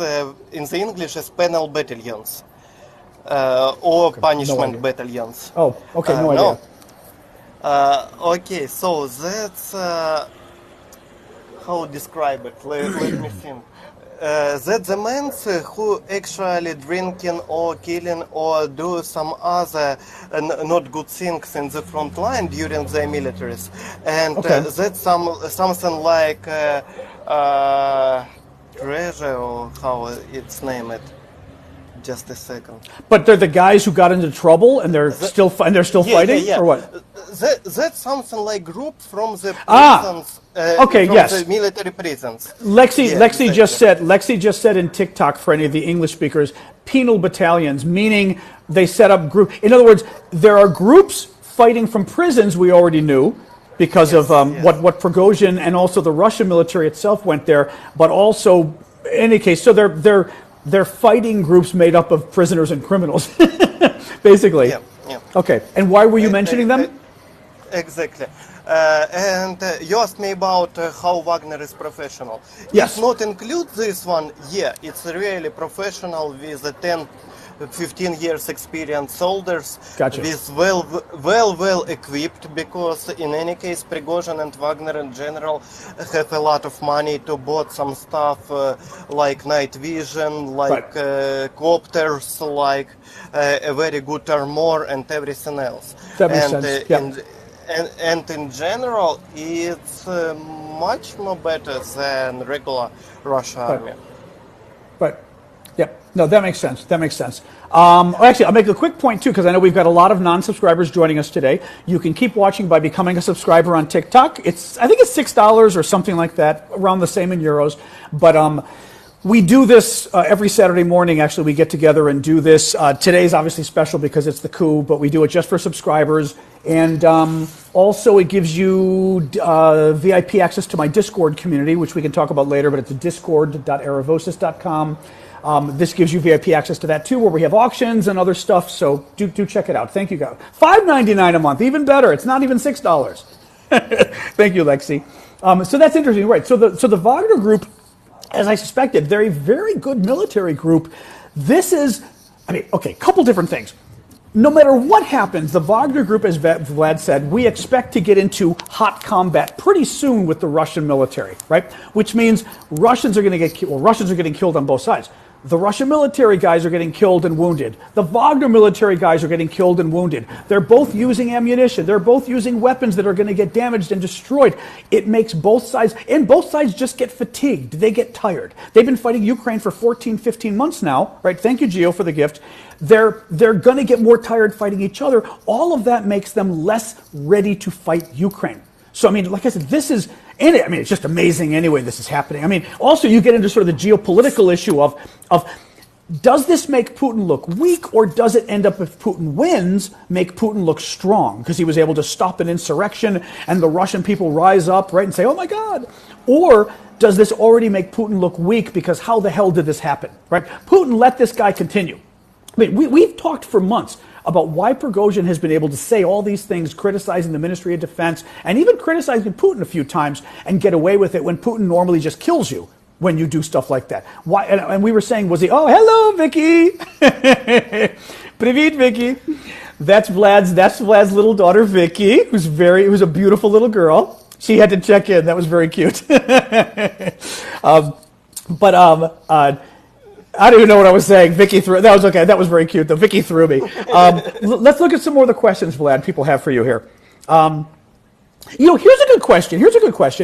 in the English as penal battalions or punishment battalions. Oh, okay, no idea. Okay, so that's how describe it. Let me think. That's the men who actually drinking or killing or do some other not good things in the front line during their militaries, and that's something like treasure or how it's named. Just a second. But they're the guys who got into trouble and they're still fighting, or what? That's something like group from the prisons. The military prisons. Lexi just said in TikTok for any of the English speakers, penal battalions, meaning they set up group. In other words, there are groups fighting from prisons we already knew because of what Prigozhin and also the Russian military itself went there, but also in any case, so they're fighting groups made up of prisoners and criminals, basically. Yeah. Okay, and why were you mentioning them? Exactly. And you asked me about how Wagner is professional. Yes. If not include this one, it's really professional with 10-15 years experience soldiers. Gotcha. With well equipped, because in any case Prigozhin and Wagner in general have a lot of money to buy some stuff like night vision, like copters, like a very good armor and everything else. That makes sense. And in general, it's much more better than regular Russian army. But, no, that makes sense. Actually, I'll make a quick point, too, because I know we've got a lot of non-subscribers joining us today. You can keep watching by becoming a subscriber on TikTok. I think it's $6 or something like that, around the same in euros. But we do this every Saturday morning. Actually, we get together and do this. Today's obviously special because it's the coup, but we do it just for subscribers. And also, it gives you VIP access to my Discord community, which we can talk about later, but it's discord.aravosis.com. This gives you VIP access to that, too, where we have auctions and other stuff. So do check it out. Thank you, guys. $5.99 a month, even better. It's not even $6. Thank you, Lexi. So that's interesting, right? So the Wagner Group, as I suspected, they're a very good military group. This is, a couple different things. no matter what happens, the Wagner Group, as Vlad said, we expect to get into hot combat pretty soon with the Russian military, right? Which means Russians are going to get Russians are getting killed on both sides. The Russian military guys are getting killed and wounded. The Wagner military guys are getting killed and wounded. They're both using ammunition. They're both using weapons that are going to get damaged and destroyed. It makes both sides, and both sides just get fatigued. They get tired. They've been fighting Ukraine for 14, 15 months now, right? Thank you, Gio, for the gift. They're going to get more tired fighting each other. All of that makes them less ready to fight Ukraine. So, I mean, like I said, this is, it's just amazing anyway this is happening. I mean, also you get into sort of the geopolitical issue of does this make Putin look weak, or does it end up, if Putin wins, make Putin look strong because he was able to stop an insurrection and the Russian people rise up, right, and say, oh my God? Or does this already make Putin look weak because how the hell did this happen, right? Putin let this guy continue. I mean, we've talked for months about why Prigozhin has been able to say all these things, criticizing the Ministry of Defense, and even criticizing Putin a few times, and get away with it when Putin normally just kills you when you do stuff like that. Why? And we were saying, was he, oh, hello, Vicky. Привет, Vicky. That's Vlad's little daughter, Vicky, who's a beautiful little girl. She had to check in. That was very cute. I don't even know what I was saying. Vicky threw. That was okay. That was very cute, though. Vicky threw me. Let's look at some more of the questions, Vlad, people have for you here. Here's a good question.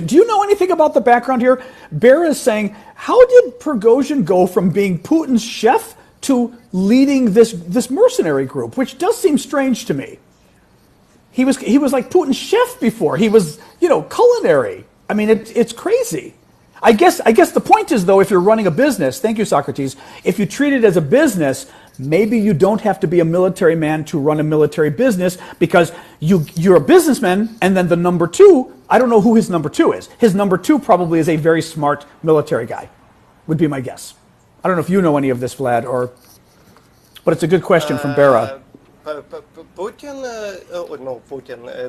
Do you know anything about the background here? Bear is saying, how did Prigozhin go from being Putin's chef to leading this mercenary group, which does seem strange to me? He was like Putin's chef before. He was, culinary. I mean, it's crazy. I guess the point is, though, if you're running a business, thank you, Socrates, if you treat it as a business, maybe you don't have to be a military man to run a military business, because you're a businessman, and then the number two, I don't know who his number two is. His number two probably is a very smart military guy, would be my guess. I don't know if you know any of this, Vlad, but it's a good question from Bera.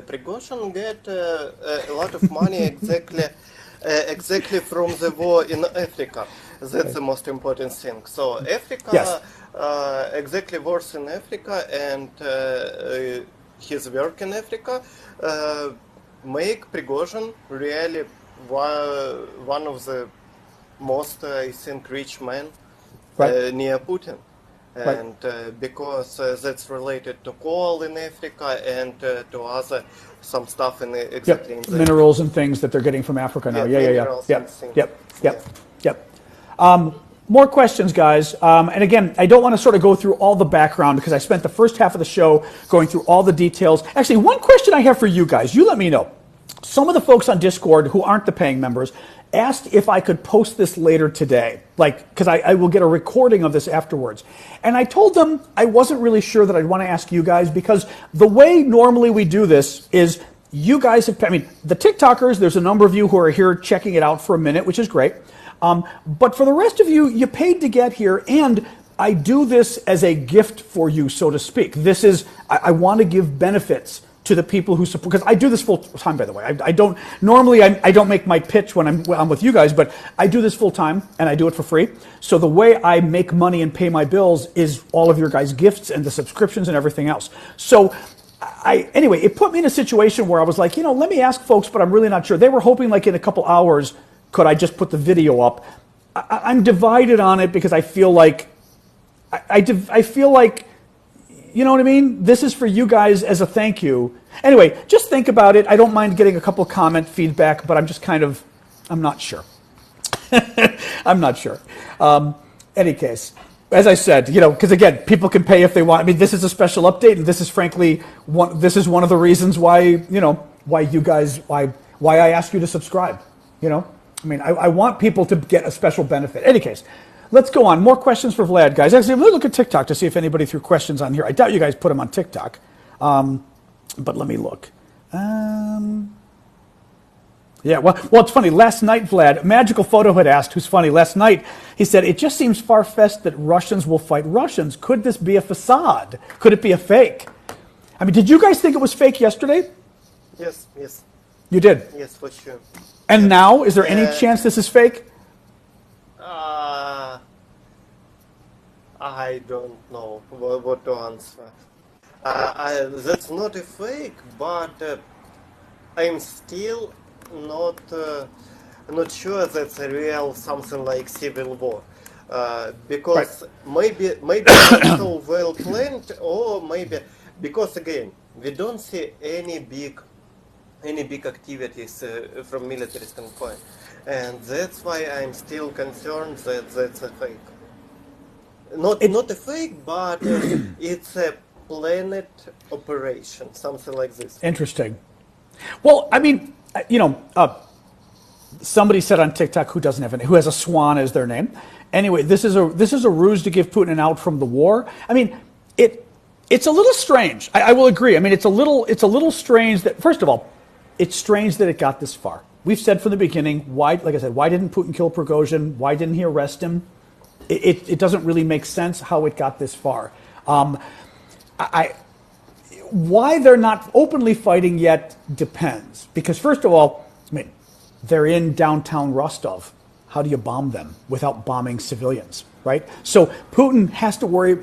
Prigozhin get a lot of money exactly from the war in Africa. That's the most important thing. So Africa, yes. Exactly wars in Africa, and his work in Africa make Prigozhin really one of the most, I think, rich men near Putin. And because that's related to coal in Africa and to other some stuff in exactly in the minerals and things that they're getting from Africa now. Yep. More questions, guys. And again, I don't want to sort of go through all the background because I spent the first half of the show going through all the details. Actually, one question I have for you guys. You let me know. Some of the folks on Discord who aren't the paying members asked if I could post this later today, because I will get a recording of this afterwards. And I told them I wasn't really sure that I'd want to ask you guys, because the way normally we do this is you guys have, the TikTokers, there's a number of you who are here checking it out for a minute, which is great. But for the rest of you, you paid to get here, and I do this as a gift for you, so to speak. This is, I want to give benefits to the people who support, because I do this full time, by the way. I don't make my pitch when I'm with you guys, but I do this full time and I do it for free. So the way I make money and pay my bills is all of your guys' gifts and the subscriptions and everything else. So anyway, it put me in a situation where I was like, let me ask folks, but I'm really not sure. They were hoping like in a couple hours, could I just put the video up? I'm divided on it because I feel like, I feel like, you know what I mean? This is for you guys as a thank you. Anyway, just think about it. I don't mind getting a couple comment feedback, but I'm just I'm not sure. I'm not sure. Any case, as I said, because again, people can pay if they want. This is a special update, and this is frankly this is one of the reasons why, why you guys, why I ask you to subscribe. I want people to get a special benefit. Any case. Let's go on. More questions for Vlad, guys. Actually, let me look at TikTok to see if anybody threw questions on here. I doubt you guys put them on TikTok. But let me look. Yeah, well, it's funny. Last night, Vlad, Magical Photo had asked, who's funny, last night, he said, it just seems far-fetched that Russians will fight Russians. Could this be a facade? Could it be a fake? Did you guys think it was fake yesterday? Yes. You did? Yes, for sure. And now, is there any chance this is fake? I don't know what to answer. That's not a fake, but I'm still not not sure that's a real something like civil war. Because maybe it's so well planned, or maybe because again we don't see any big activities from military standpoint, and that's why I'm still concerned that that's a fake. Not a fake, but it's a planned operation, something like this. Interesting. Well, I mean, somebody said on TikTok who has a swan as their name. Anyway, this is a ruse to give Putin an out from the war. I mean, it's a little strange. I will agree. I mean, it's a little strange that, first of all, it's strange that it got this far. We've said from the beginning, why didn't Putin kill Prigozhin? Why didn't he arrest him? It doesn't really make sense how it got this far. Why they're not openly fighting yet depends. Because first of all, I mean, they're in downtown Rostov. How do you bomb them without bombing civilians, right? So Putin has to worry.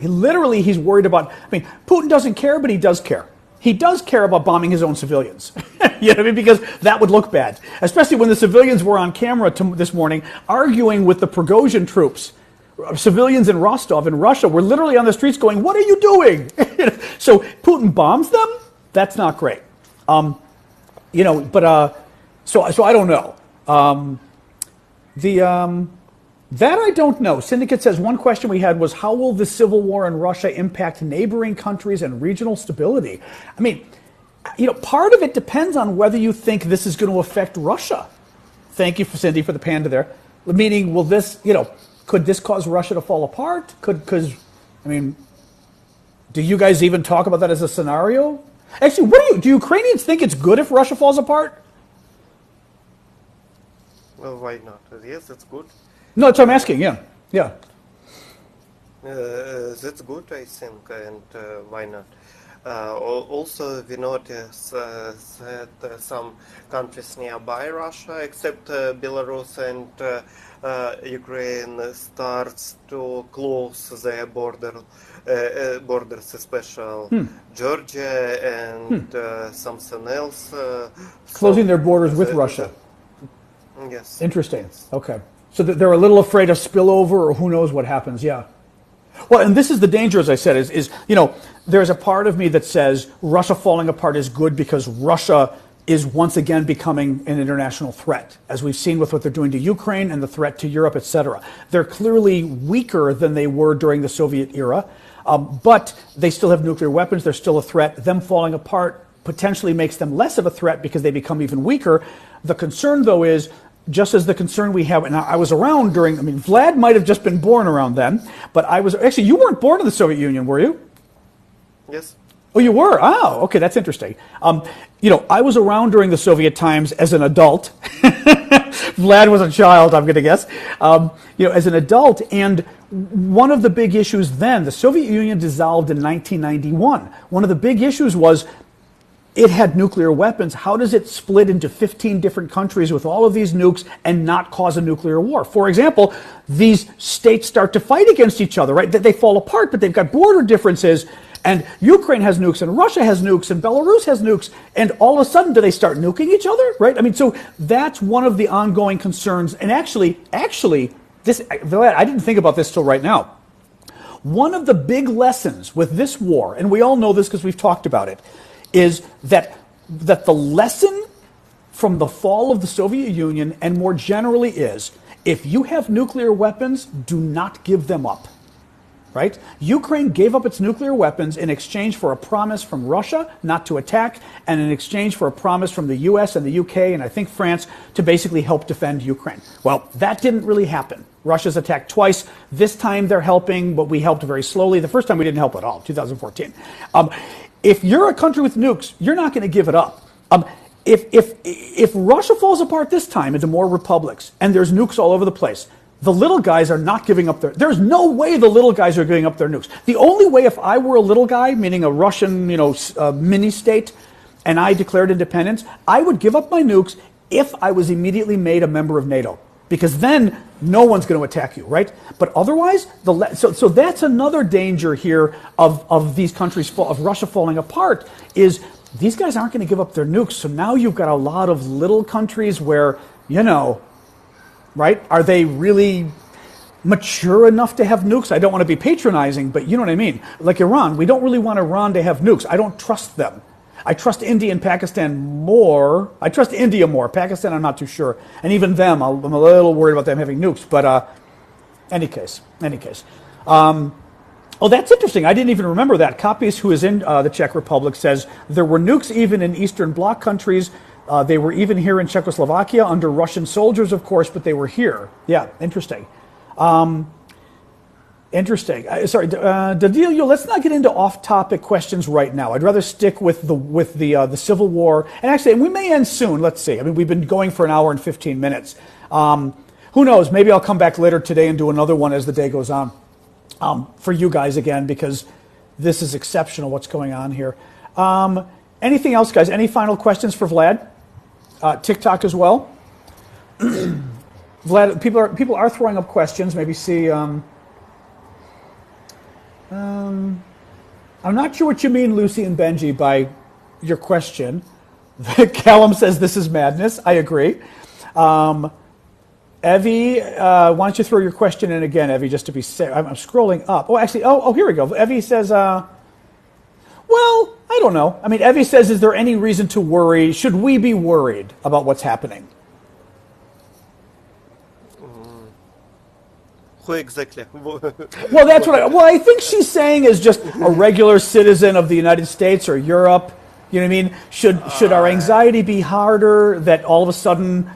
He's worried about, I mean, Putin doesn't care, but he does care. He does care about bombing his own civilians. You know what I mean? Because that would look bad. Especially when the civilians were on camera this morning arguing with the Prigozhin troops. Civilians in Rostov in Russia were literally on the streets going, "What are you doing?" So Putin bombs them? That's not great. So I don't know. That I don't know. Syndicate says one question we had was, how will the civil war in Russia impact neighboring countries and regional stability? I mean, part of it depends on whether you think this is going to affect Russia. Thank you, Cindy, for the panda there. Meaning, will this, could this cause Russia to fall apart? Do you guys even talk about that as a scenario? Actually, do Ukrainians think it's good if Russia falls apart? Well, why not? Yes, it's good. No, that's what I'm asking. Yeah. That's good, I think, and why not? Also, we notice that some countries nearby Russia, except Belarus and Ukraine, starts to close their borders, especially Georgia and something else. Closing their borders with Russia. Yes. Interesting. Yes. Okay. So they're a little afraid of spillover, or who knows what happens. Yeah. Well, and this is the danger, as I said, is there's a part of me that says Russia falling apart is good because Russia is once again becoming an international threat, as we've seen with what they're doing to Ukraine and the threat to Europe, etc. They're clearly weaker than they were during the Soviet era, but they still have nuclear weapons. They're still a threat. Them falling apart potentially makes them less of a threat because they become even weaker. The concern, though, is just as the concern we have, and I was around Vlad might have just been born around then, but actually, you weren't born in the Soviet Union, were you? Yes. Oh, you were? Oh, okay, that's interesting. I was around during the Soviet times as an adult. Vlad was a child, I'm going to guess. As an adult, and one of the big issues then, the Soviet Union dissolved in 1991. One of the big issues was it had nuclear weapons. How does it split into 15 different countries with all of these nukes and not cause a nuclear war? For example, these states start to fight against each other, right? They fall apart, but they've got border differences. And Ukraine has nukes, and Russia has nukes, and Belarus has nukes. And all of a sudden, do they start nuking each other, right? So that's one of the ongoing concerns. And actually, I didn't think about this till right now. One of the big lessons with this war, and we all know this because we've talked about it, is that the lesson from the fall of the Soviet Union, and more generally, is if you have nuclear weapons, do not give them up, right? Ukraine gave up its nuclear weapons in exchange for a promise from Russia not to attack, and in exchange for a promise from the US and the UK and I think France to basically help defend Ukraine. Well, that didn't really happen. Russia's attacked twice. This time they're helping, but we helped very slowly. The first time we didn't help at all, 2014. If you're a country with nukes, you're not going to give it up. If Russia falls apart this time into more republics and there's nukes all over the place, the little guys are not giving up there's no way the little guys are giving up their nukes. The only way, if I were a little guy, meaning a Russian, mini state, and I declared independence, I would give up my nukes if I was immediately made a member of NATO. because then no one's going to attack you, right? But otherwise, so that's another danger here of these countries, of Russia falling apart, is these guys aren't going to give up their nukes. So now you've got a lot of little countries where, right? Are they really mature enough to have nukes? I don't want to be patronizing, but you know what I mean. Like Iran, we don't really want Iran to have nukes. I don't trust them. I trust India and Pakistan more. I trust India more. Pakistan, I'm not too sure. And even them, I'm a little worried about them having nukes. But any case. Oh, that's interesting. I didn't even remember that. Copies, who is in the Czech Republic, says there were nukes even in Eastern Bloc countries. They were even here in Czechoslovakia under Russian soldiers, of course, but they were here. Yeah, interesting. Sorry, Dadilio, let's not get into off-topic questions right now. I'd rather stick with the Civil War. And actually, we may end soon. Let's see. I mean, we've been going for an hour and 15 minutes. Who knows? Maybe I'll come back later today and do another one as the day goes on for you guys again, because this is exceptional what's going on here. Anything else, guys? Any final questions for Vlad? TikTok as well. Vlad, people are throwing up questions. Maybe see. I'm not sure what you mean, Lucy and Benji, by your question. Callum says this is madness. I agree. Evie, why don't you throw your question in again, Evie, just to be safe. I'm scrolling up. Oh, actually, here we go. Evie says, well, I don't know. I mean, Evie says, is there any reason to worry? Should we be worried about what's happening? Who exactly? Well, that's what I think she's saying is just a regular citizen of the United States or Europe. You know what I mean? Should our anxiety be harder that all of a sudden,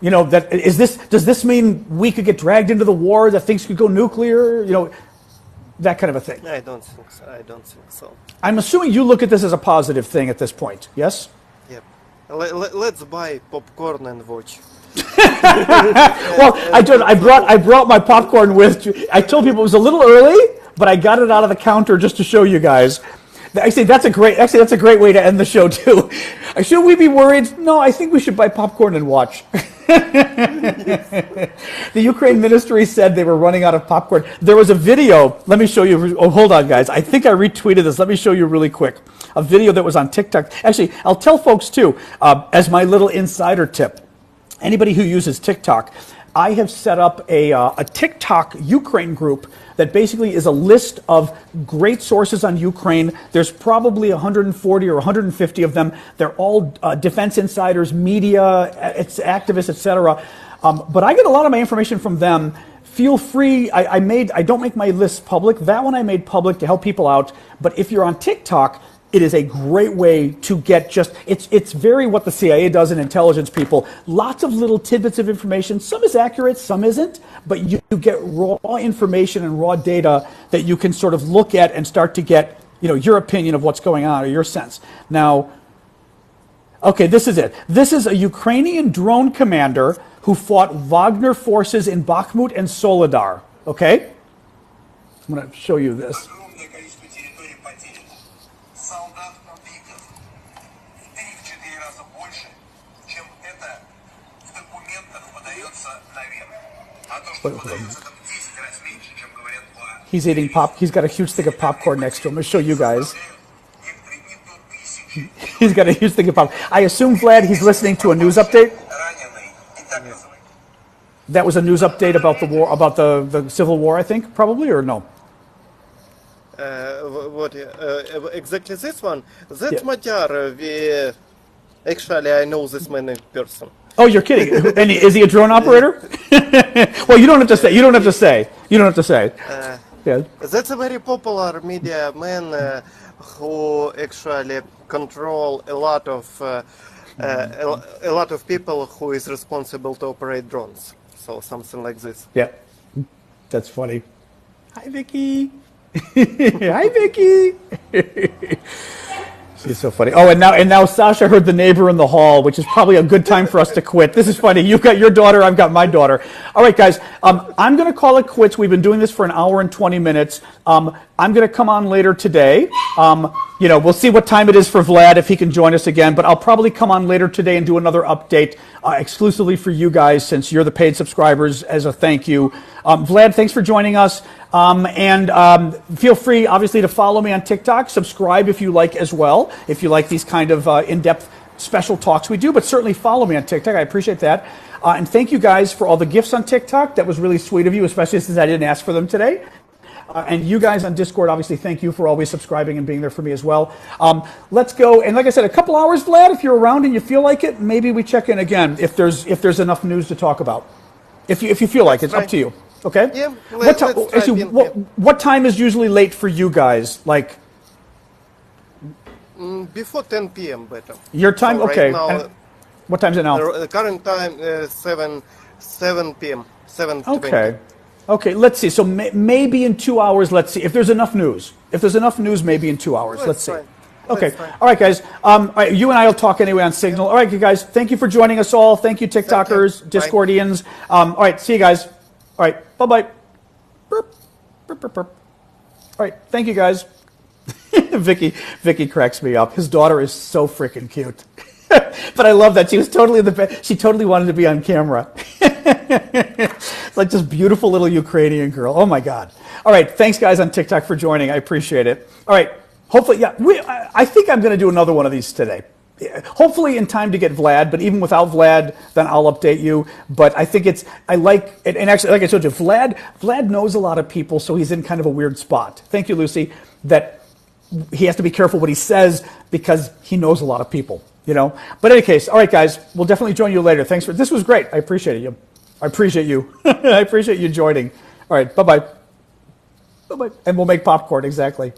does this mean we could get dragged into the war, that things could go nuclear? That kind of a thing. I don't think so. I'm assuming you look at this as a positive thing at this point, yes? Yep. Let's buy popcorn and watch. Well, I brought my popcorn with. I told people it was a little early, but I got it out of the counter just to show you guys. Actually, that's a great way to end the show too. Should we be worried? No, I think we should buy popcorn and watch. The Ukraine ministry said they were running out of popcorn. There was a video. Let me show you. Oh, hold on, guys. I think I retweeted this. Let me show you really quick. A video that was on TikTok. Actually, I'll tell folks too, as my little insider tip. Anybody who uses TikTok, I have set up a TikTok Ukraine group that basically is a list of great sources on Ukraine. There's probably 140 or 150 of them. They're all defense insiders, media, activists, etc. But I get a lot of my information from them. Feel free. I don't make my lists public. That one I made public to help people out. But if you're on TikTok, it is a great way to get it's very what the CIA does in intelligence people. Lots of little tidbits of information. Some is accurate, some isn't, but you get raw information and raw data that you can sort of look at and start to get, your opinion of what's going on or your sense. Now, okay, this is it. This is a Ukrainian drone commander who fought Wagner forces in Bakhmut and Soledar. Okay? I'm going to show you this. He's eating He's got a huge thing of popcorn next to him. I'll show you guys. He's got a huge thing of popcorn. I assume, Vlad, he's listening to a news update. That was a news update about the war, about the Civil War, I think, probably, or no? What exactly this one? That's Matyar. Actually, I know this man in person. Oh, you're kidding! And is he a drone operator? Well, you don't have to say. You don't have to say. Yeah. That's a very popular media man who actually control a lot of people who is responsible to operate drones. So something like this. Yeah, that's funny. Hi, Vicky. Hi, Vicky. She's so funny. Oh, and now Sasha heard the neighbor in the hall, which is probably a good time for us to quit. This is funny. You've got your daughter, I've got my daughter. All right, guys, I'm going to call it quits. We've been doing this for an hour and 20 minutes. I'm going to come on later today. We'll see what time it is for Vlad if he can join us again, but I'll probably come on later today and do another update exclusively for you guys since you're the paid subscribers as a thank you. Vlad, thanks for joining us. Feel free, obviously, to follow me on TikTok. Subscribe if you like as well, if you like these kind of in-depth special talks we do, but certainly follow me on TikTok. I appreciate that. And thank you guys for all the gifts on TikTok. That was really sweet of you, especially since I didn't ask for them today. And you guys on Discord, obviously, thank you for always subscribing and being there for me as well. Let's go. And like I said, a couple hours, Vlad, if you're around and you feel like it, maybe we check in again if there's enough news to talk about. If you feel like it, it's up to you. Okay? Yeah, what time is usually late for you guys? Like before 10 p.m. better. Your time? So okay. Right now, and what time is it now? The current time is 7 p.m. 7:20. Okay, let's see. So maybe in 2 hours, let's see. If there's enough news. If there's enough news, maybe in 2 hours. Let's see. Okay. All right, guys. All right, you and I will talk anyway on Signal. All right, you guys. Thank you for joining us all. Thank you, TikTokers, Discordians. All right, see you guys. All right, bye-bye. Burp, burp, burp, burp. All right, thank you, guys. Vicky cracks me up. His daughter is so freaking cute. But I love that. She was totally she totally wanted to be on camera. It's like this beautiful little Ukrainian girl. Oh my God. All right. Thanks guys on TikTok for joining. I appreciate it. All right. Hopefully, yeah, I think I'm going to do another one of these today. Hopefully in time to get Vlad, but even without Vlad, then I'll update you. But I think I like it. And actually, like I told you, Vlad knows a lot of people, so he's in kind of a weird spot. Thank you, Lucy, that he has to be careful what he says because he knows a lot of people. But in any case, all right, guys, we'll definitely join you later. This was great. I appreciate you. I appreciate you joining. All right, bye-bye. Bye-bye. And we'll make popcorn, exactly.